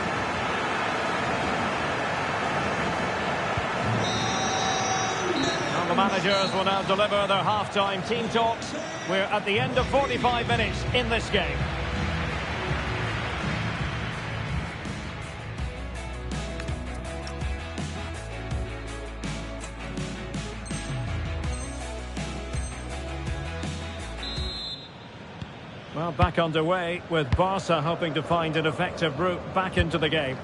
Well, the managers will now deliver their half-time team talks. We're at the end of 45 minutes in this game. Well, back underway with Barca hoping to find an effective route back into the game.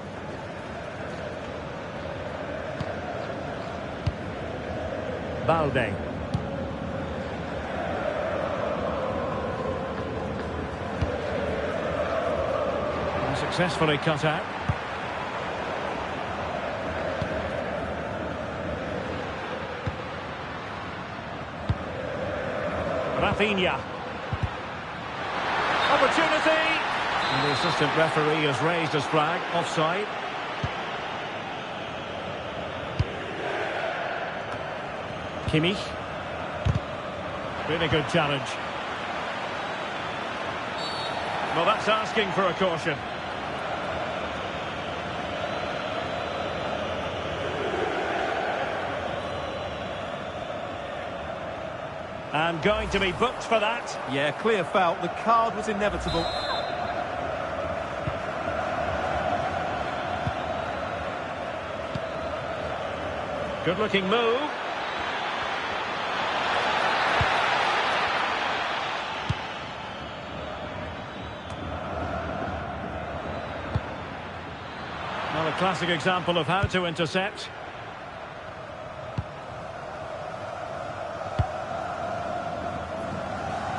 Balde. And successfully cut out. Rafinha. Opportunity! And the assistant referee has raised his flag, offside. Kimmich. Really good challenge. Well, that's asking for a caution. And going to be booked for that. Yeah, clear foul. The card was inevitable. Good-looking move. Well, a classic example of how to intercept.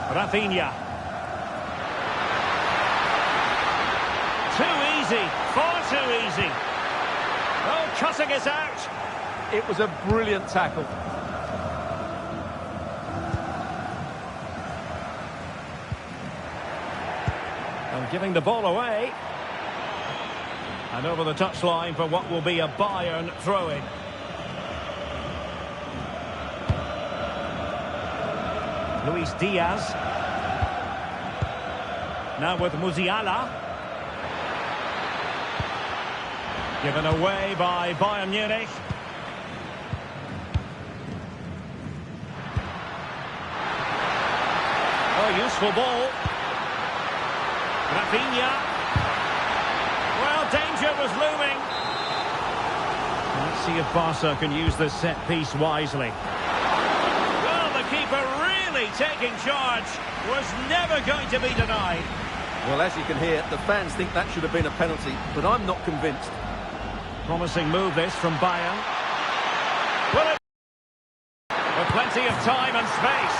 Rafinha. Too easy, far too easy. Oh, cutting it out. It was a brilliant tackle. And giving the ball away. And over the touchline for what will be a Bayern throw-in. Luis Diaz. Now with Musiala. Given away by Bayern Munich. Oh, useful ball. Rafinha. Well, danger was looming. Let's see if Barca can use this set piece wisely. Well, the keeper really taking charge. Was never going to be denied. Well, as you can hear, the fans think that should have been a penalty, but I'm not convinced. Promising move this from Bayern. Well, with plenty of time and space.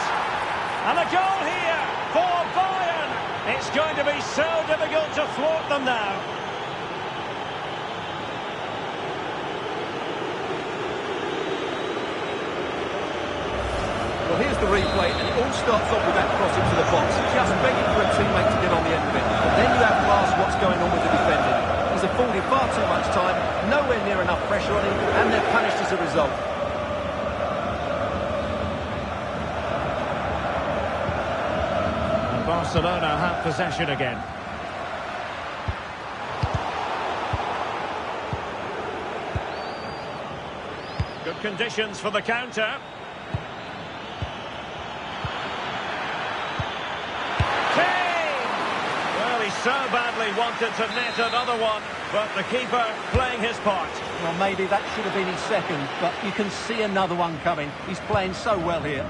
And a goal here for Bayern. It's going to be so difficult to thwart them now. Well, here's the replay, and it all starts off with that cross into the box, just begging for a teammate to get on the end of it. But then you have to ask what's going on with the defending. He's afforded far too much time, nowhere near enough pressure on him, and they're punished as a result. And Barcelona have possession again. Good conditions for the counter. So badly wanted to net another one, but the keeper playing his part. Well, maybe that should have been his second, but you can see another one coming. He's playing so well here.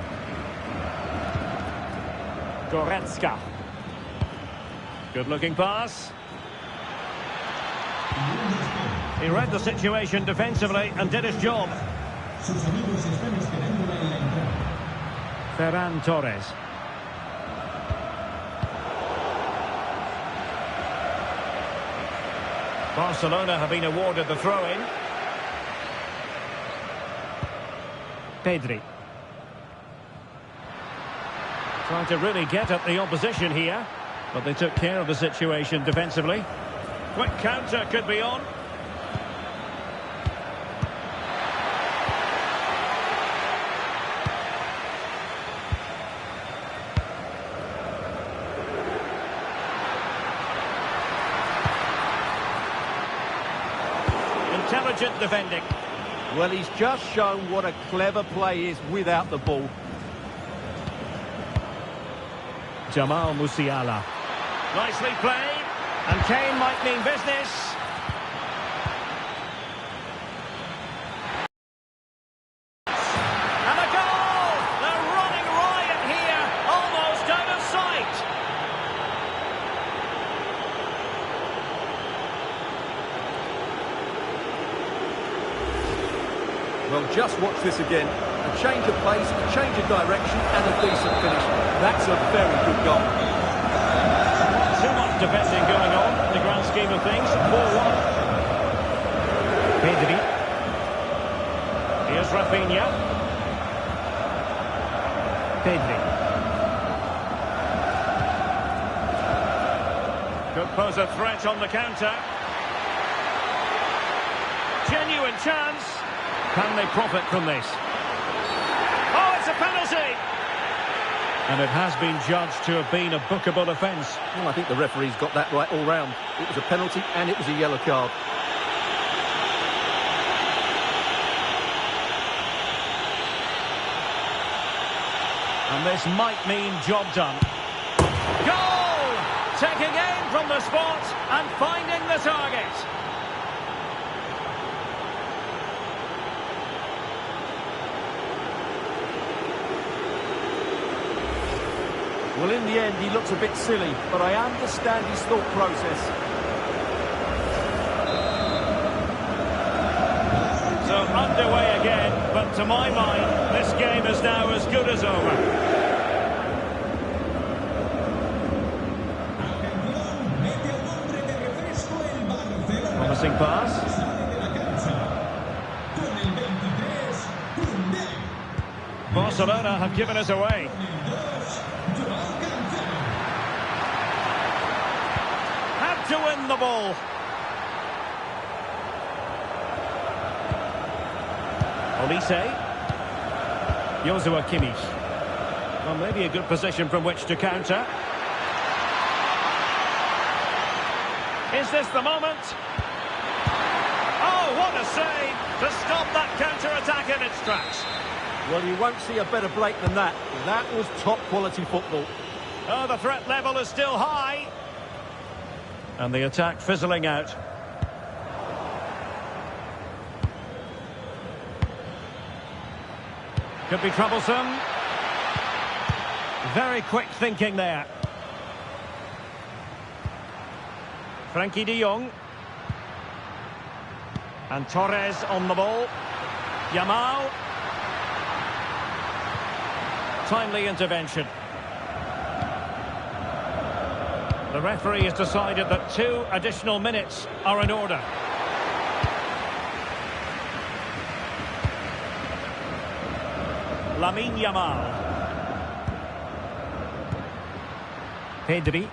Goretzka. Good-looking pass. He read the situation defensively and did his job. Ferran Torres. Barcelona have been awarded the throw-in. Pedri. Trying to really get at the opposition here, but they took care of the situation defensively. Quick counter could be on. Intelligent defending. Well, he's just shown what a clever play is without the ball. Jamal Musiala. Nicely played. And Kane might mean business. And a goal! They're running riot here. Almost out of sight. Well, just watch this again. A change of pace, a change of direction, and a decent finish. That's a very good goal. Too much defending going on in the grand scheme of things. 4-1. Pedri. Here's Rafinha. Pedri. Could pose a threat on the counter. Genuine chance. Can they profit from this? Oh, And it has been judged to have been a bookable offence. Well, I think the referee's got that right all round. It was a penalty and it was a yellow card. And this might mean job done. Goal! Taking aim from the spot and finding the target. Well, in the end, he looks a bit silly, but I understand his thought process. So underway again, but to my mind, this game is now as good as over. Promising pass. Barcelona have given us away. Had to win the ball. Olise. Joshua Kimmich. Well, maybe a good position from which to counter. Is this the moment? Oh, what a save to stop that counter-attack in its tracks. Well, you won't see a better break than that. That was top-quality football. Oh, the threat level is still high. And the attack fizzling out. Could be troublesome. Very quick thinking there. Frankie de Jong. And Torres on the ball. Yamal. Timely intervention. The referee has decided that 2 additional minutes are in order. Lamine Yamal. Pedri.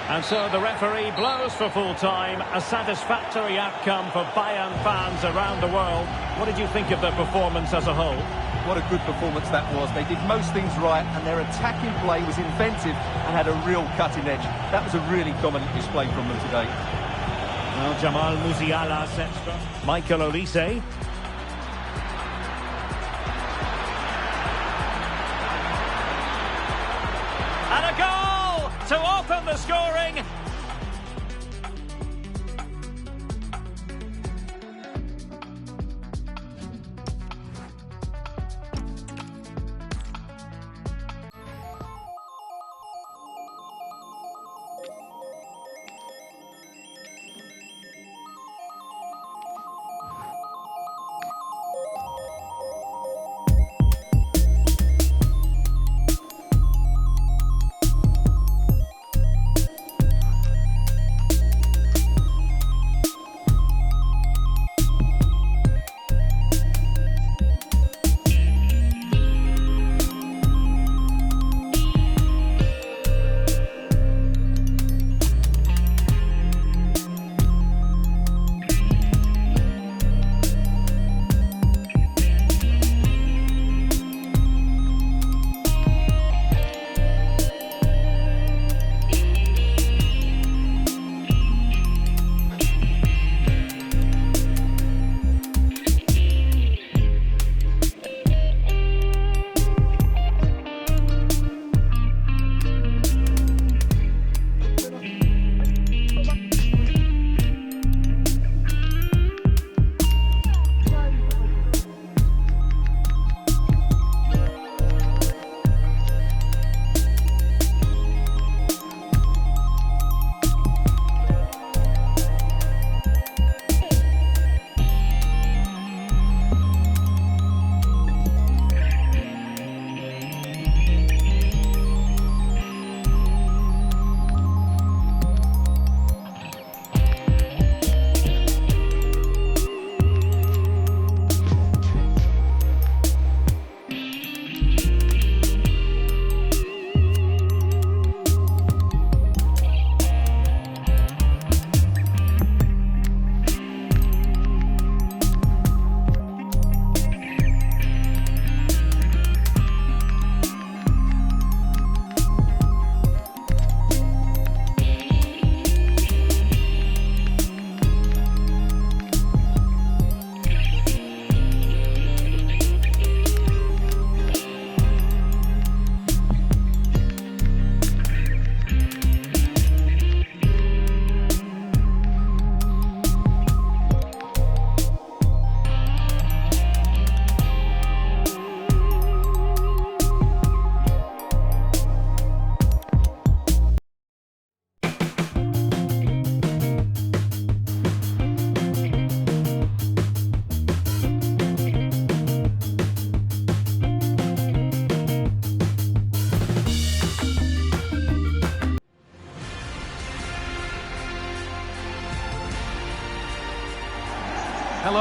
And so the referee blows for full time. A satisfactory outcome for Bayern fans around the world. What did you think of their performance as a whole? What a good performance that was. They did most things right, and their attacking play was inventive and had a real cutting edge. That was a really dominant display from them today. Well, Jamal Musiala sets up. Michael Olise. And a goal to open the scoring.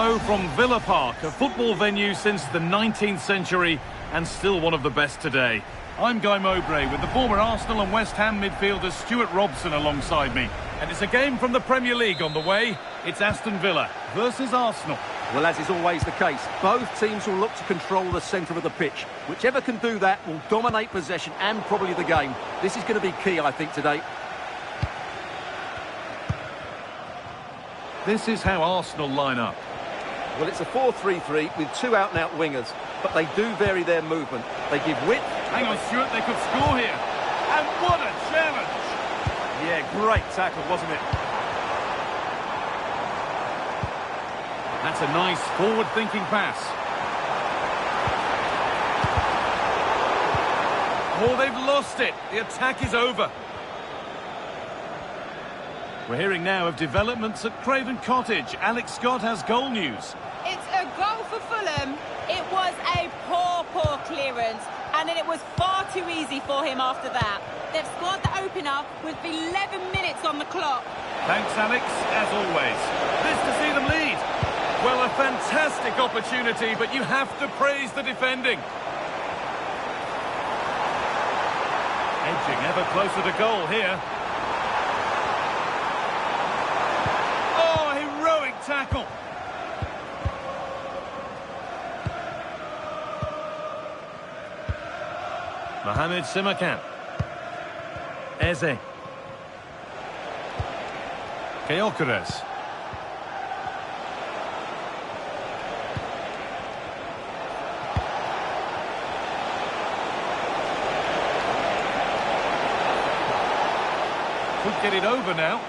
Hello from Villa Park, a football venue since the 19th century and still one of the best today. I'm Guy Mowbray with the former Arsenal and West Ham midfielder Stuart Robson alongside me. And it's a game from the Premier League on the way. It's Aston Villa versus Arsenal. Well, as is always the case, both teams will look to control the centre of the pitch. Whichever can do that will dominate possession and probably the game. This is going to be key, I think, today. This is how Arsenal line up. Well, it's a 4-3-3 with two out-and-out wingers, but they do vary their movement. They give width. Hang on, Stuart, they could score here. And what a challenge! Yeah, great tackle, wasn't it? That's a nice forward-thinking pass. Oh, they've lost it. The attack is over. We're hearing now of developments at Craven Cottage. Alex Scott has goal news. It's a goal for Fulham. It was a poor clearance, and then it was far too easy for him after that. They've scored the opener with 11 minutes on the clock. Thanks, Alex, as always. This to see them lead. Well, a fantastic opportunity, but you have to praise the defending. Edging ever closer to goal here. Oh, heroic tackle. Mohamed Simakan. Eze. Gyökeres. Could get it over now.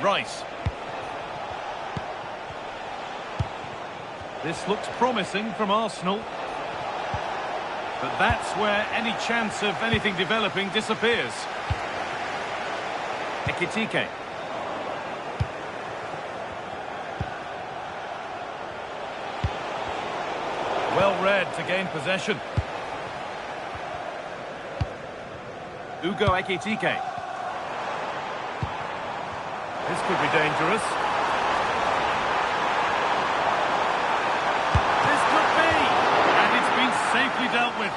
Rice. This looks promising from Arsenal. But that's where any chance of anything developing disappears. Ekitike. Well read to gain possession. Ugo Ekitike. This could be dangerous. This could be! And it's been safely dealt with.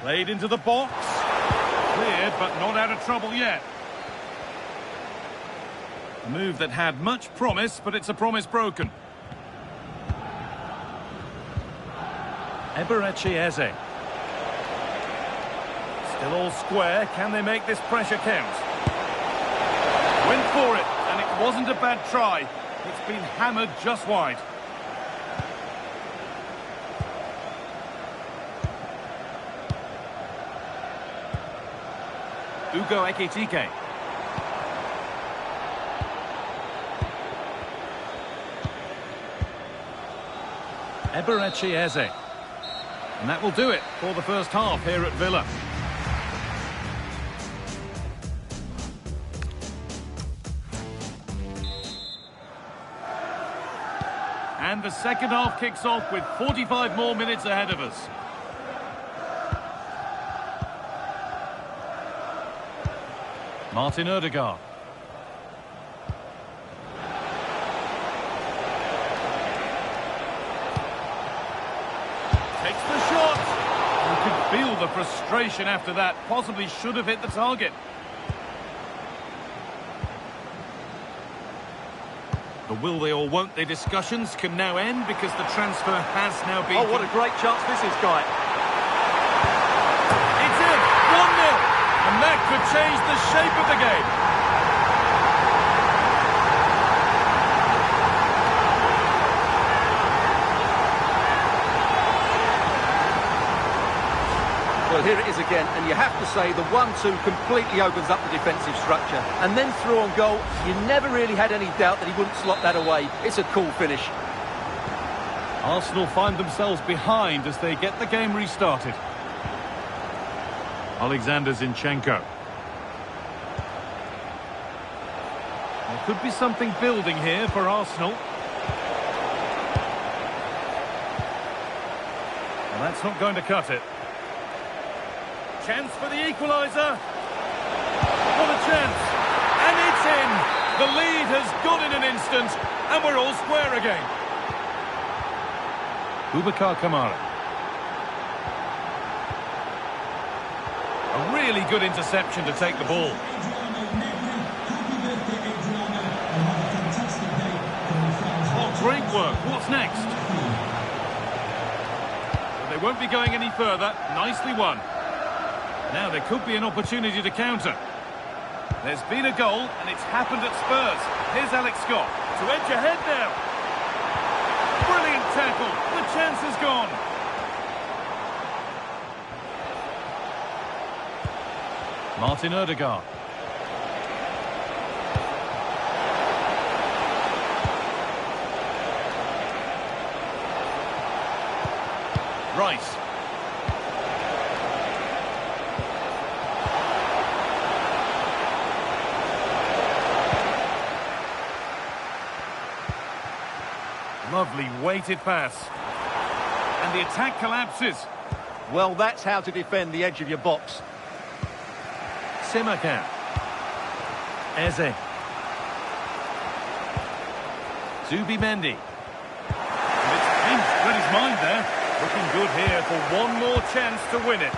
Played into the box. Cleared, but not out of trouble yet. A move that had much promise, but it's a promise broken. Eberechi Eze. Still all square. Can they make this pressure count? Went for it, and it wasn't a bad try. It's been hammered just wide. Ugo Ekitike. Eberechi Eze. And that will do it for the first half here at Villa. And the second half kicks off with 45 more minutes ahead of us. Martin Odegaard. Takes the shot. You can feel the frustration after that. Possibly should have hit the target. The will they or won't they discussions can now end because the transfer has now been... Oh, what a great chance this is, Guy. It's in! 1-0! And that could change the shape of the game. Well, here it is again, and you have to say the 1-2 completely opens up the defensive structure. And then through on goal, you never really had any doubt that he wouldn't slot that away. It's a cool finish. Arsenal find themselves behind as they get the game restarted. Alexander Zinchenko. There could be something building here for Arsenal. Well, that's not going to cut it. Chance for the equaliser. What a chance. And it's in. The lead has gone in an instant, and we're all square again. Boubacar Kamara. A really good interception to take the ball. Oh, great work. What's next? Well, they won't be going any further. Nicely won. Now there could be an opportunity to counter. There's been a goal, and it's happened at Spurs. Here's Alex Scott to edge ahead now. Brilliant tackle. The chance is gone. Martin Odegaard. Rice. Lovely weighted pass. And the attack collapses. Well, that's how to defend the edge of your box. Simakan. Eze. Zubimendi. And it's King's read his mind there. Looking good here for one more chance to win it.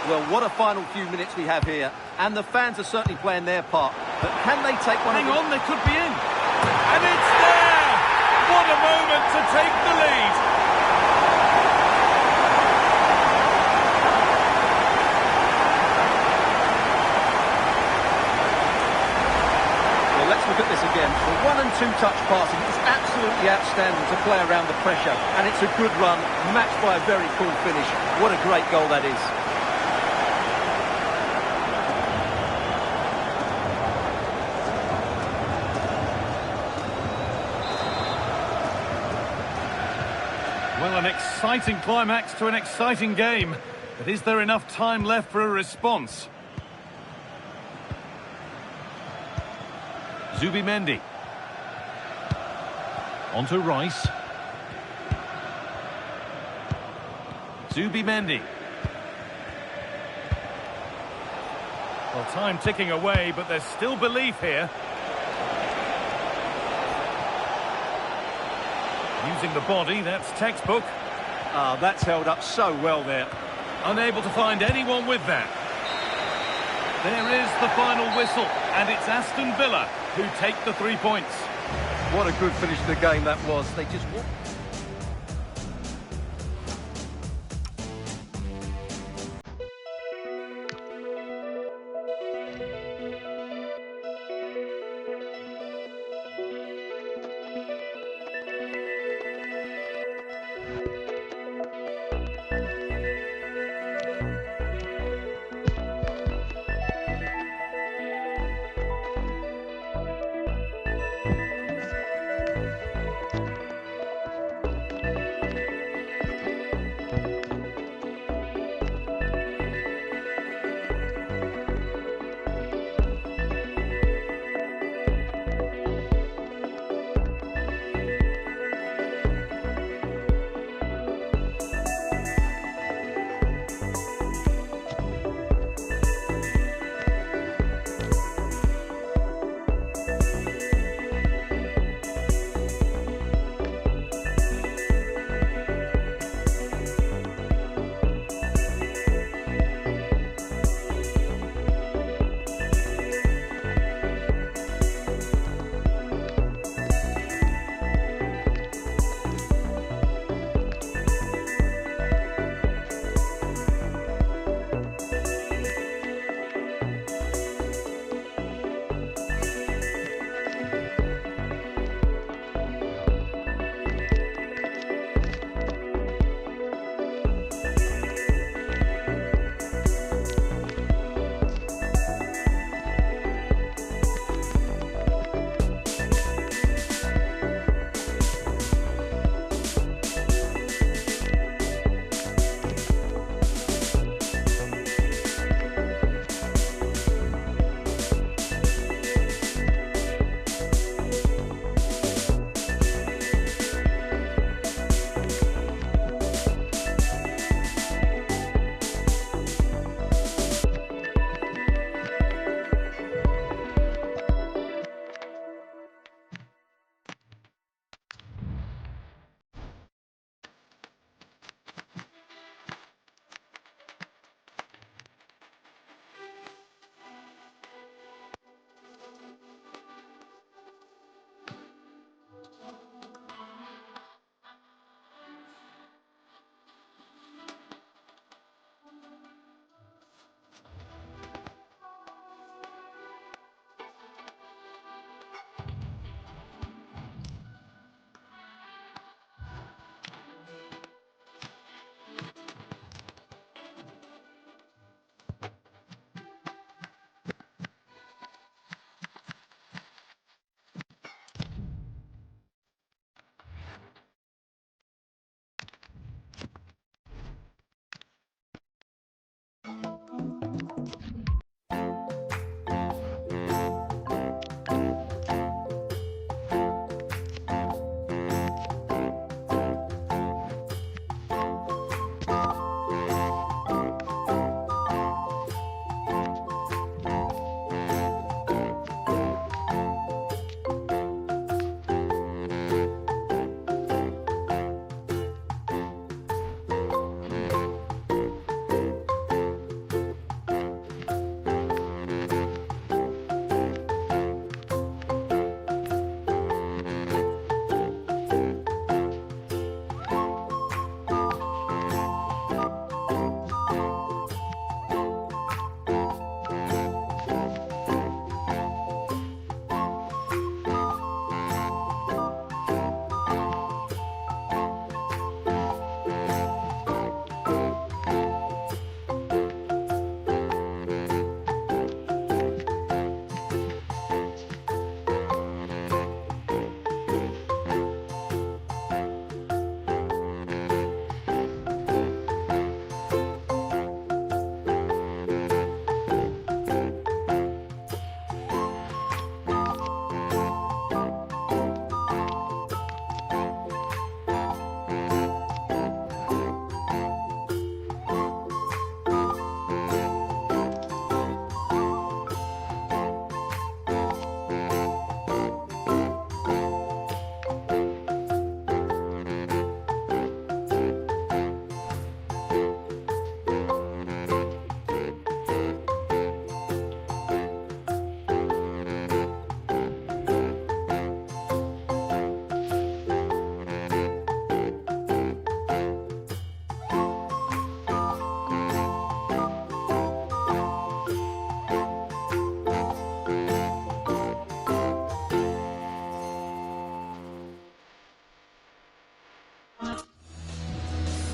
Well, what a final few minutes we have here. And the fans are certainly playing their part. But can they take one? Hang on, they could be in. And it's there! What a moment to take the lead. Well, let's look at this again. The 1- and 2-touch passing is absolutely outstanding to play around the pressure. And it's a good run, matched by a very cool finish. What a great goal that is. Well, an exciting climax to an exciting game. But is there enough time left for a response? Zubimendi. On to Rice. Zubimendi. Well, time ticking away, but there's still belief here. Using the body, that's textbook. Ah, that's held up so well there. Unable to find anyone with that. There is the final whistle, and it's Aston Villa who take the 3 points. What a good finish to the game that was. They just...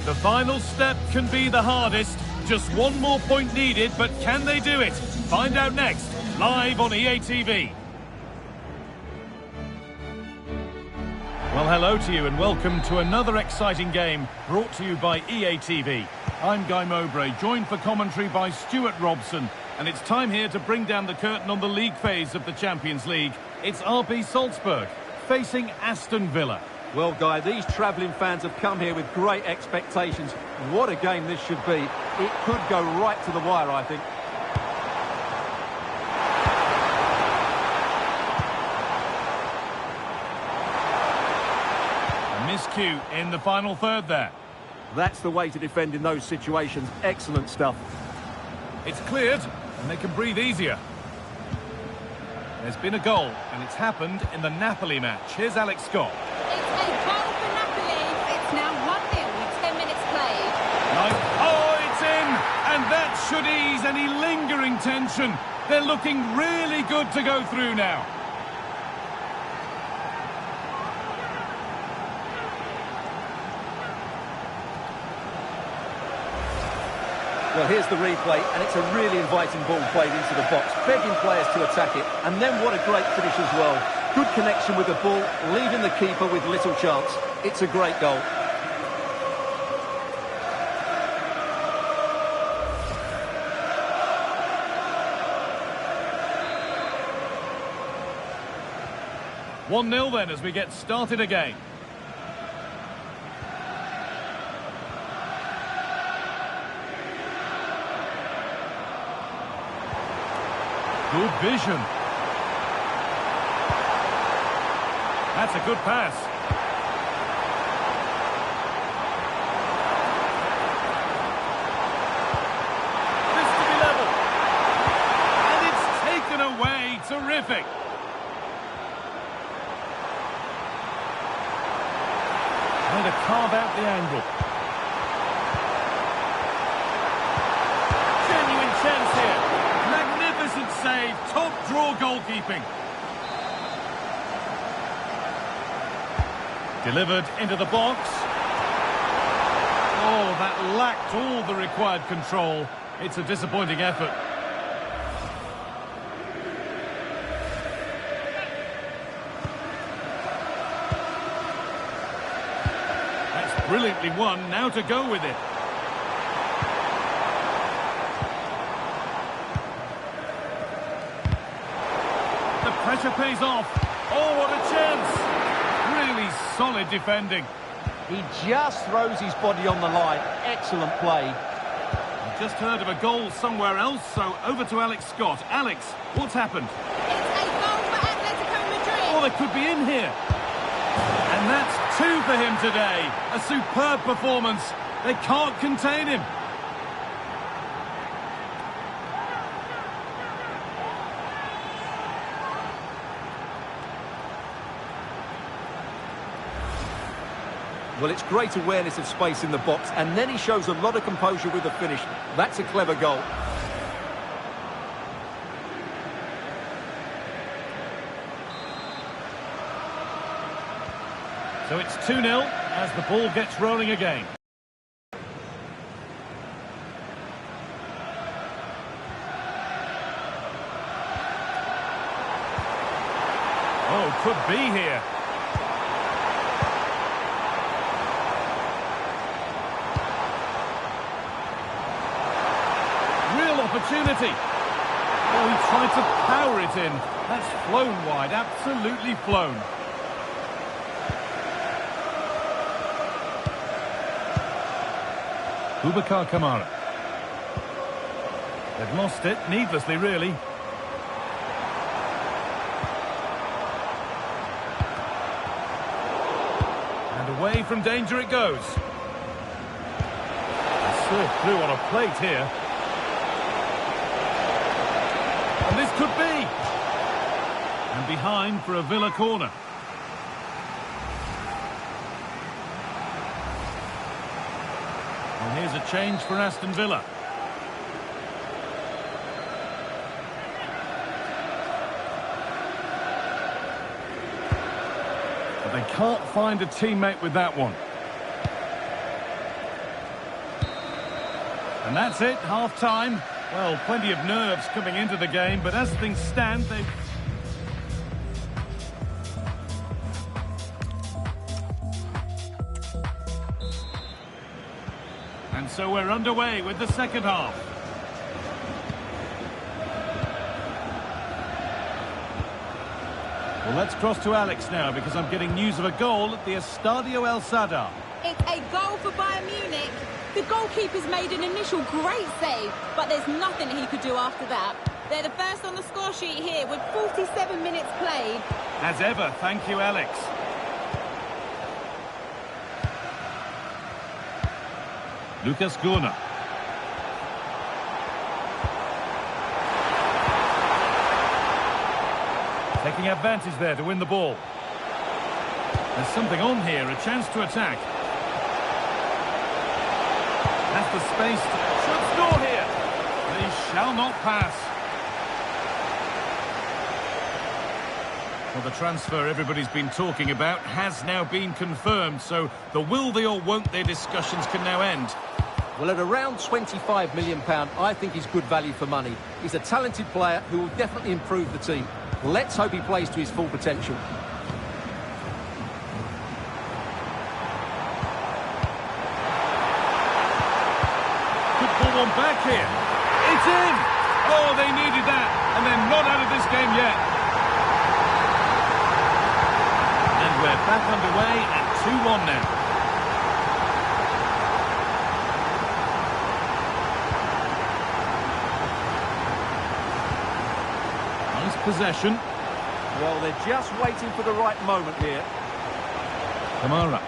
The final step can be the hardest. Just one more point needed, but can they do it? Find out next, live on EA TV. Well, hello to you and welcome to another exciting game brought to you by EA TV. I'm Guy Mowbray, joined for commentary by Stuart Robson, and it's time here to bring down the curtain on the league phase of the Champions League. It's RB Salzburg facing Aston Villa. Well, Guy, these travelling fans have come here with great expectations. What a game this should be. It could go right to the wire, I think. A miscue in the final third there. That's the way to defend in those situations. Excellent stuff. It's cleared, and they can breathe easier. There's been a goal, and it's happened in the Napoli match. Here's Alex Scott. It's a goal for Napoli. It's now 1-0 with 10 minutes played. Nice. Oh, it's in! And that should ease any lingering tension. They're looking really good to go through now. Well, here's the replay, and it's a really inviting ball played into the box, begging players to attack it. And then what a great finish as well. Good connection with the ball, leaving the keeper with little chance. It's a great goal. One 0 then as we get started again. Good vision. That's a good pass. This to be level. And it's taken away. Terrific. Trying to carve out the angle. Genuine chance here. Magnificent save, top draw goalkeeping. Delivered into the box. Oh, that lacked all the required control. It's a disappointing effort. That's brilliantly won, now to go with it. Pressure pays off. Oh, what a chance. Really solid defending. He just throws his body on the line. Excellent play. I just heard of a goal somewhere else, so over to Alex Scott. Alex, what's happened? It's a goal for Atletico Madrid. Oh, they could be in here. And that's two for him today. A superb performance. They can't contain him. Well, it's great awareness of space in the box, and then he shows a lot of composure with the finish. That's a clever goal. So it's 2-0 as the ball gets rolling again. Oh, could be here. Opportunity. Oh, he tried to power it in. That's flown wide, absolutely flown. Boubacar Kamara. They've lost it, needlessly really. And away from danger it goes. Served through on a plate here. And this could be. And behind for a Villa corner. And here's a change for Aston Villa. But they can't find a teammate with that one. And that's it, half-time. Well, plenty of nerves coming into the game, but as things stand, they... And so we're underway with the second half. Well, let's cross to Alex now, because I'm getting news of a goal at the Estadio El Sadar. It's a goal for Bayern Munich. The goalkeeper's made an initial great save, but there's nothing he could do after that. They're the first on the score sheet here with 47 minutes played. As ever, thank you, Alex. Lucas Gunnar. Taking advantage there to win the ball. There's something on here, a chance to attack. Has the space to... should score here. They shall not pass. Well, the transfer everybody's been talking about has now been confirmed, so the will they or won't they discussions can now end. Well, at around £25 million, I think he's good value for money. He's a talented player who will definitely improve the team. Let's hope he plays to his full potential. Could pull one back here. It's in! Oh, they needed that, and they're not out of this game yet. And we're back underway at 2-1 now. Possession. Well, they're just waiting for the right moment here. Kamara.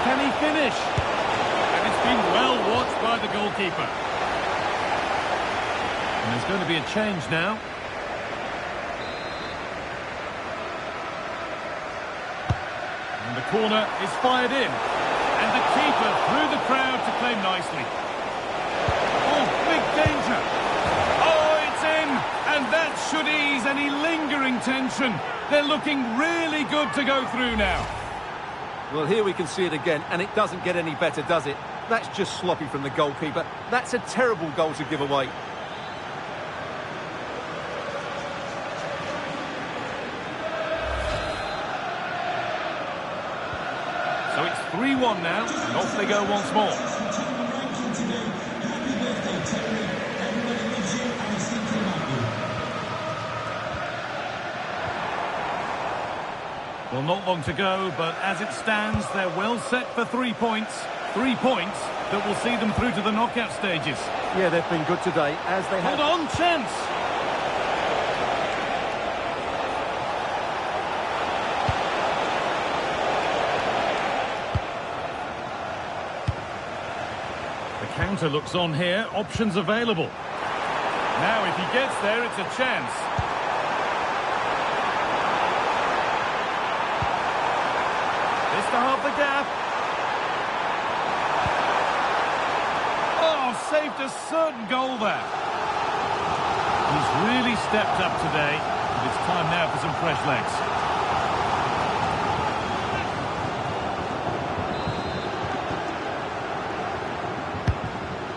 Can he finish? And it's been well watched by the goalkeeper. And there's going to be a change now. And the corner is fired in. And the keeper through the crowd to claim nicely. Oh, big danger. And that should ease any lingering tension. They're looking really good to go through now. Well, here we can see it again, and it doesn't get any better, does it? That's just sloppy from the goalkeeper. That's a terrible goal to give away. So it's 3-1 now, and off they go once more. Well, not long to go, but as it stands, they're well set for 3 points. 3 points that will see them through to the knockout stages. Yeah, they've been good today, as they have... Hold on, chance! The counter looks on here, options available. Now, if he gets there, it's a chance. To half the gap. Oh, saved a certain goal there. He's really stepped up today, but it's time now for some fresh legs.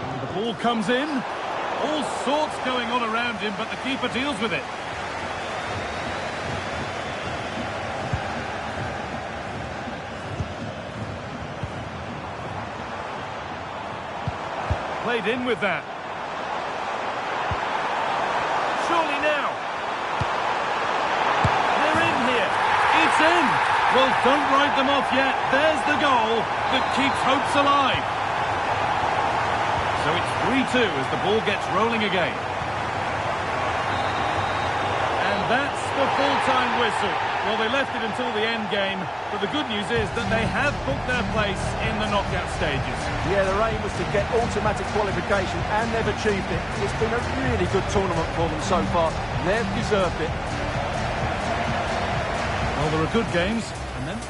And the ball comes in. All sorts going on around him, but the keeper deals with it. Played in with that. Surely now. They're in here. It's in. Well, don't write them off yet. There's the goal that keeps hopes alive. So it's 3-2 as the ball gets rolling again. And that's the full-time whistle. Well, they left it until the end game, but the good news is that they have booked their place in the knockout stages. Yeah, their aim was to get automatic qualification, and they've achieved it. It's been a really good tournament for them so far. They've deserved it. Well, there are good games, and then...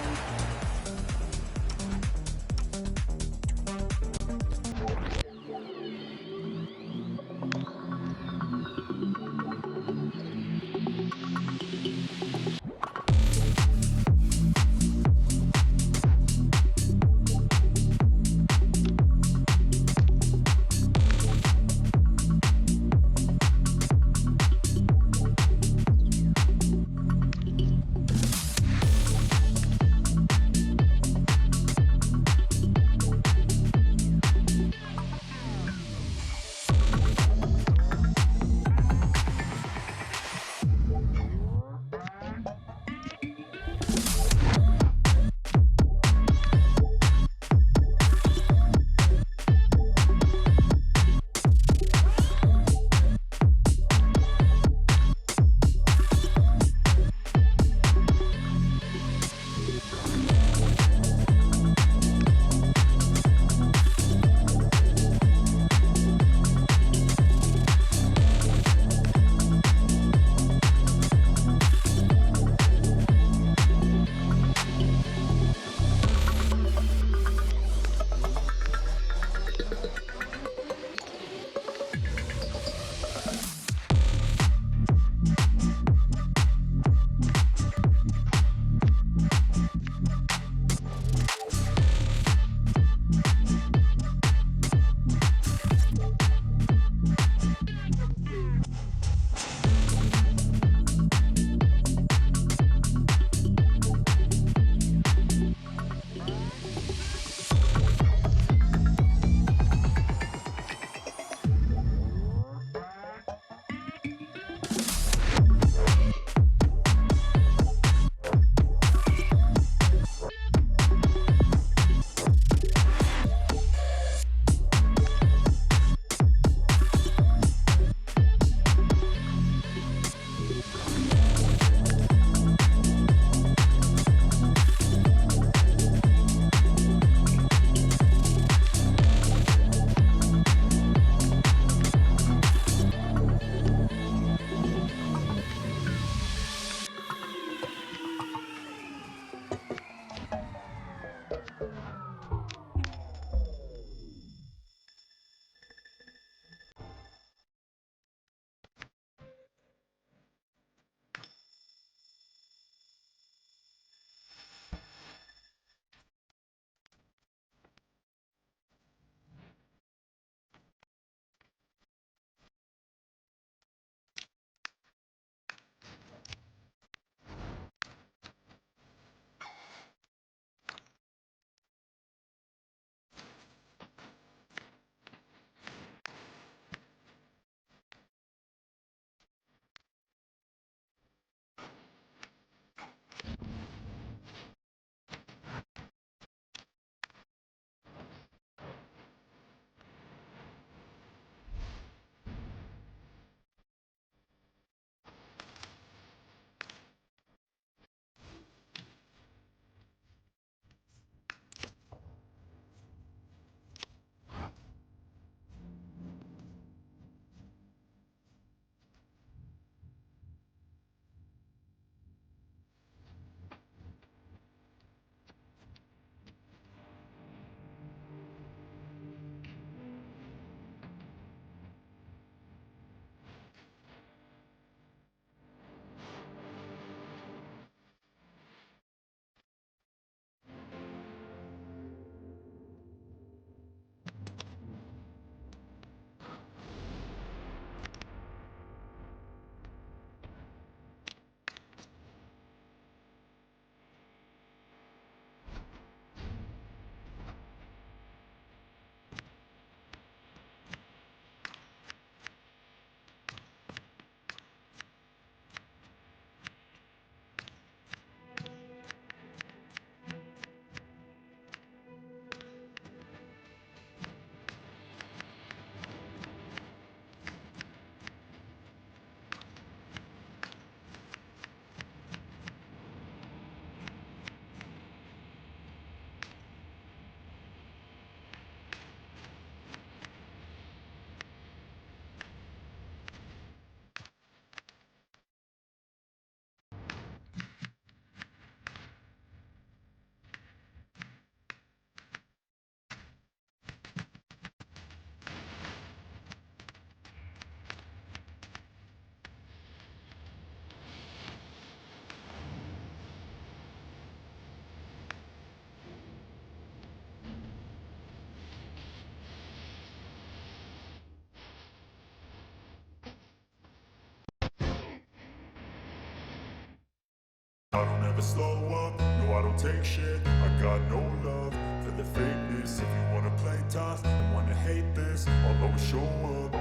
never slow up, no I don't take shit. I got no love for the fakeness. If you wanna play tough and wanna hate this, I'll always show up.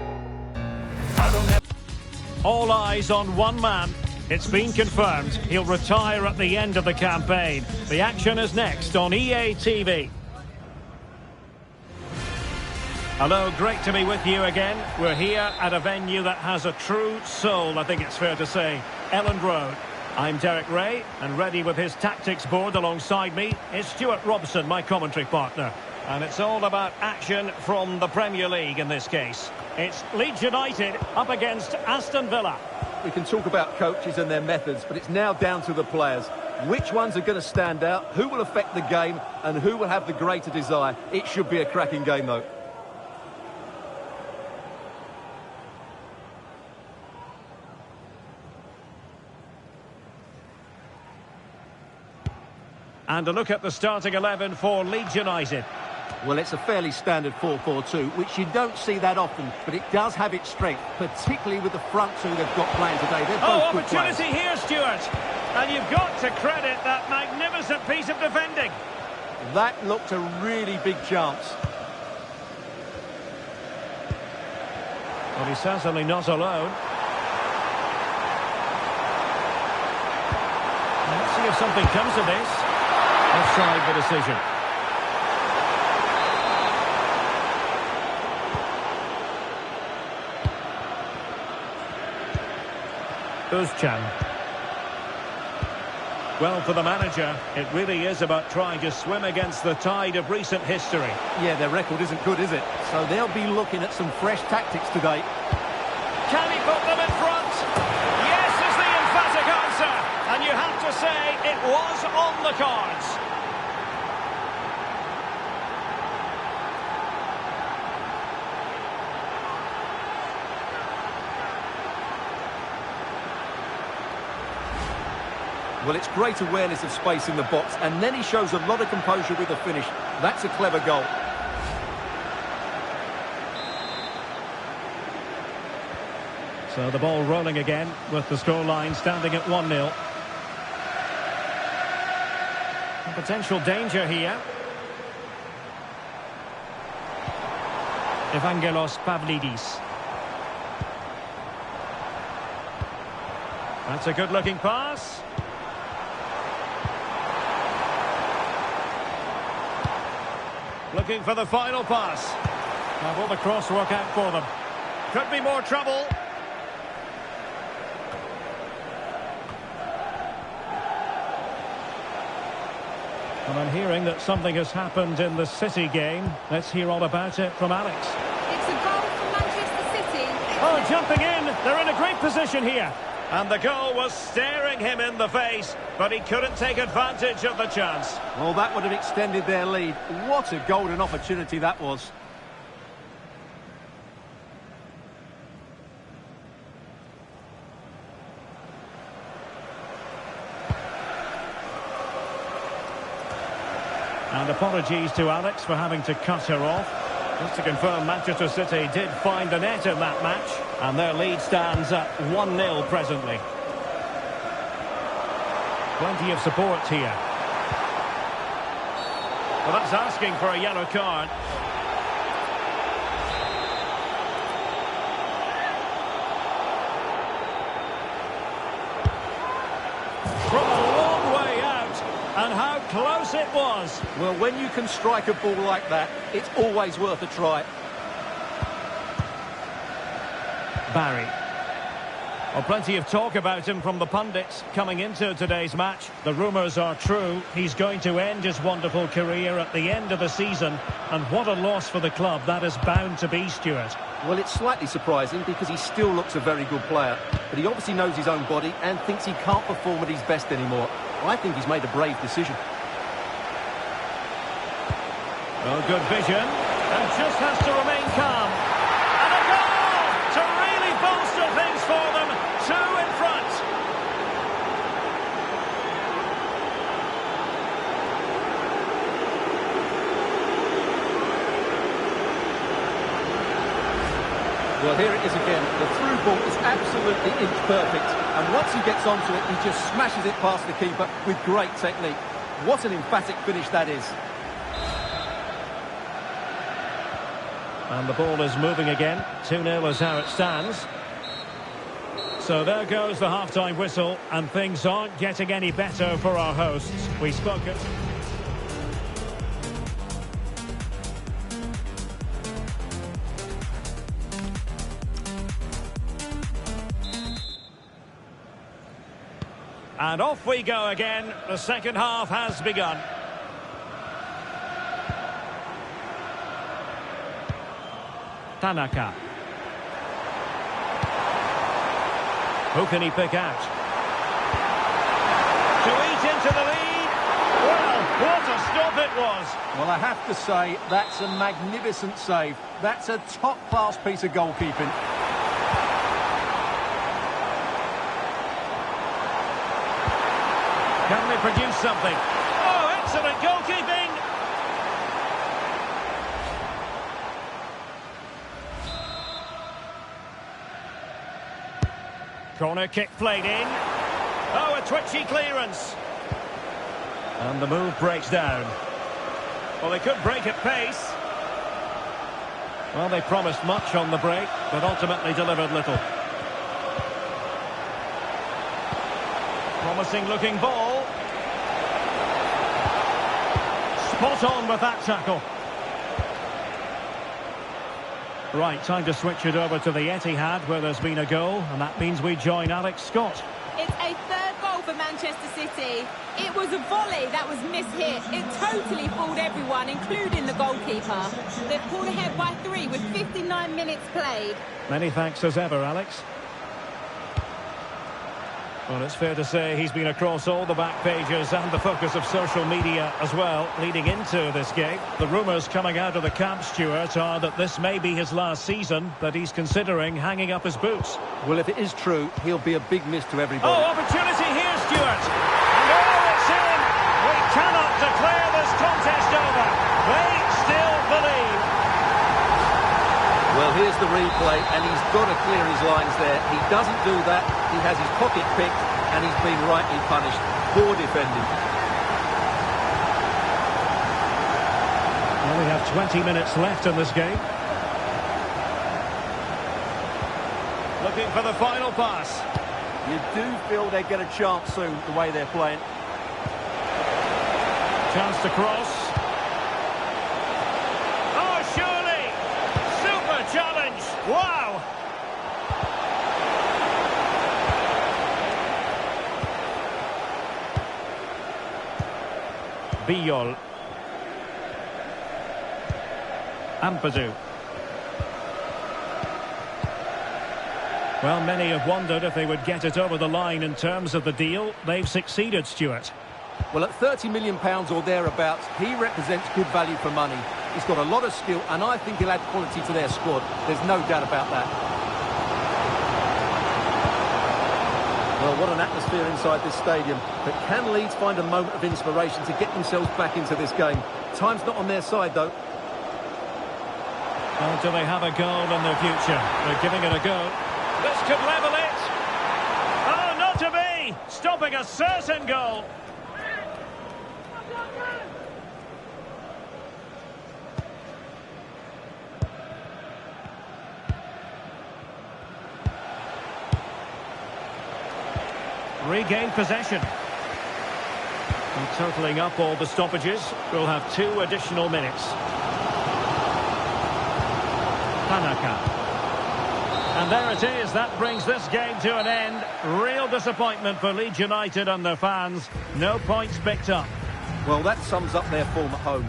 I don't have All eyes on one man. It's been confirmed he'll retire at the end of the campaign. The action is next on EA TV. Hello, great to be with you again. We're here at a venue that has a true soul, I think it's fair to say, Elland Road. I'm Derek Ray, and ready with his tactics board alongside me is Stuart Robson, my commentary partner. And it's all about action from the Premier League in this case. It's Leeds United up against Aston Villa. We can talk about coaches and their methods, but it's now down to the players. Which ones are going to stand out, who will affect the game, and who will have the greater desire? It should be a cracking game, though. And a look at the starting 11 for Leeds United. Well, it's a fairly standard 4-4-2, which you don't see that often, but it does have its strength, particularly with the front two they've got playing today. They're both good players. Opportunity here, Stuart. And you've got to credit that magnificent piece of defending. That looked a really big chance. Well, he's certainly not alone. Let's see if something comes of this. Offside the decision. Özcan. Well, for the manager, it really is about trying to swim against the tide of recent history. Yeah, their record isn't good, is it? So they'll be looking at some fresh tactics today. Can he put them in front? Yes is the emphatic answer. And you have to say it was on the cards. Well, it's great awareness of space in the box, and then he shows a lot of composure with the finish. That's a clever goal. So the ball rolling again with the scoreline standing at 1-0. Potential danger here. Evangelos Pavlidis. That's a good-looking pass. Looking for the final pass. Now will the cross work out for them? Could be more trouble. And I'm hearing that something has happened in the City game. Let's hear all about it from Alex. It's a goal for Manchester City. Oh, jumping in. They're in a great position here. And the goal was staring him in the face, but he couldn't take advantage of the chance. Well, that would have extended their lead. What a golden opportunity that was. And apologies to Alex for having to cut her off. Just to confirm, Manchester City did find the net in that match, and their lead stands at 1-0 presently. Plenty of support here. Well, that's asking for a yellow card. From a long way out, and how close it was. Well, when you can strike a ball like that, it's always worth a try. Barry. Well, plenty of talk about him from the pundits coming into today's match. The rumours are true. He's going to end his wonderful career at the end of the season. And what a loss for the club that is bound to be, Stuart. Well, it's slightly surprising because he still looks a very good player. But he obviously knows his own body and thinks he can't perform at his best anymore. I think he's made a brave decision. Oh, good vision. And just has to remain calm. And a goal to really bolster things for them. 2 in front. Well, here it is again. The through ball is absolutely inch perfect. And once he gets onto it, he just smashes it past the keeper with great technique. What an emphatic finish that is. And the ball is moving again. 2-0 is how it stands. So there goes the half-time whistle, and things aren't getting any better for our hosts. We spoke it. And off we go again. The second half has begun. Tanaka. Who can he pick out? To eat into the lead. Well, what a stop it was. Well, I have to say, that's a magnificent save. That's a top-class piece of goalkeeping. Can they produce something? Oh, excellent goalkeeping! Corner kick played in. Oh, a twitchy clearance. And the move breaks down. Well, they could break at pace. Well, they promised much on the break, but ultimately delivered little. Promising looking ball. Spot on with that tackle. Right, time to switch it over to the Etihad, where there's been a goal, and that means we join Alex Scott. It's a third goal for Manchester City. It was a volley that was mishit. It totally fooled everyone, including the goalkeeper. They've pulled ahead by 3 with 59 minutes played. Many thanks as ever, Alex. Well, it's fair to say he's been across all the back pages and the focus of social media as well, leading into this game. The rumours coming out of the camp, Stuart, are that this may be his last season, that he's considering hanging up his boots. Well, if it is true, he'll be a big miss to everybody. Oh, opportunity here, Stuart! And oh, it's in! We cannot declare this contest over. They still believe. Well, here's the replay, and he's got to clear his lines there. He doesn't do that. He has his pocket picked, and he's been rightly punished. Poor defending. Well, we have 20 minutes left in this game. Looking for the final pass. You do feel they get a chance soon, the way they're playing. Chance to cross. Oh, surely! Super challenge! Wow! Biol. Ampadu. Well, many have wondered if they would get it over the line in terms of the deal. They've succeeded, Stuart. Well, at £30 million or thereabouts, he represents good value for money. He's got a lot of skill, and I think he'll add quality to their squad. There's no doubt about that. Well, what an atmosphere inside this stadium. But can Leeds find a moment of inspiration to get themselves back into this game? Time's not on their side, though. Well, do they have a goal in their future? They're giving it a go. This could level it. Oh, not to be! Stopping a certain goal. Regained possession. And totalling up all the stoppages, we'll have 2 additional minutes. Tanaka. And there it is, that brings this game to an end. Real disappointment for Leeds United and their fans. No points picked up. Well, that sums up their form at home.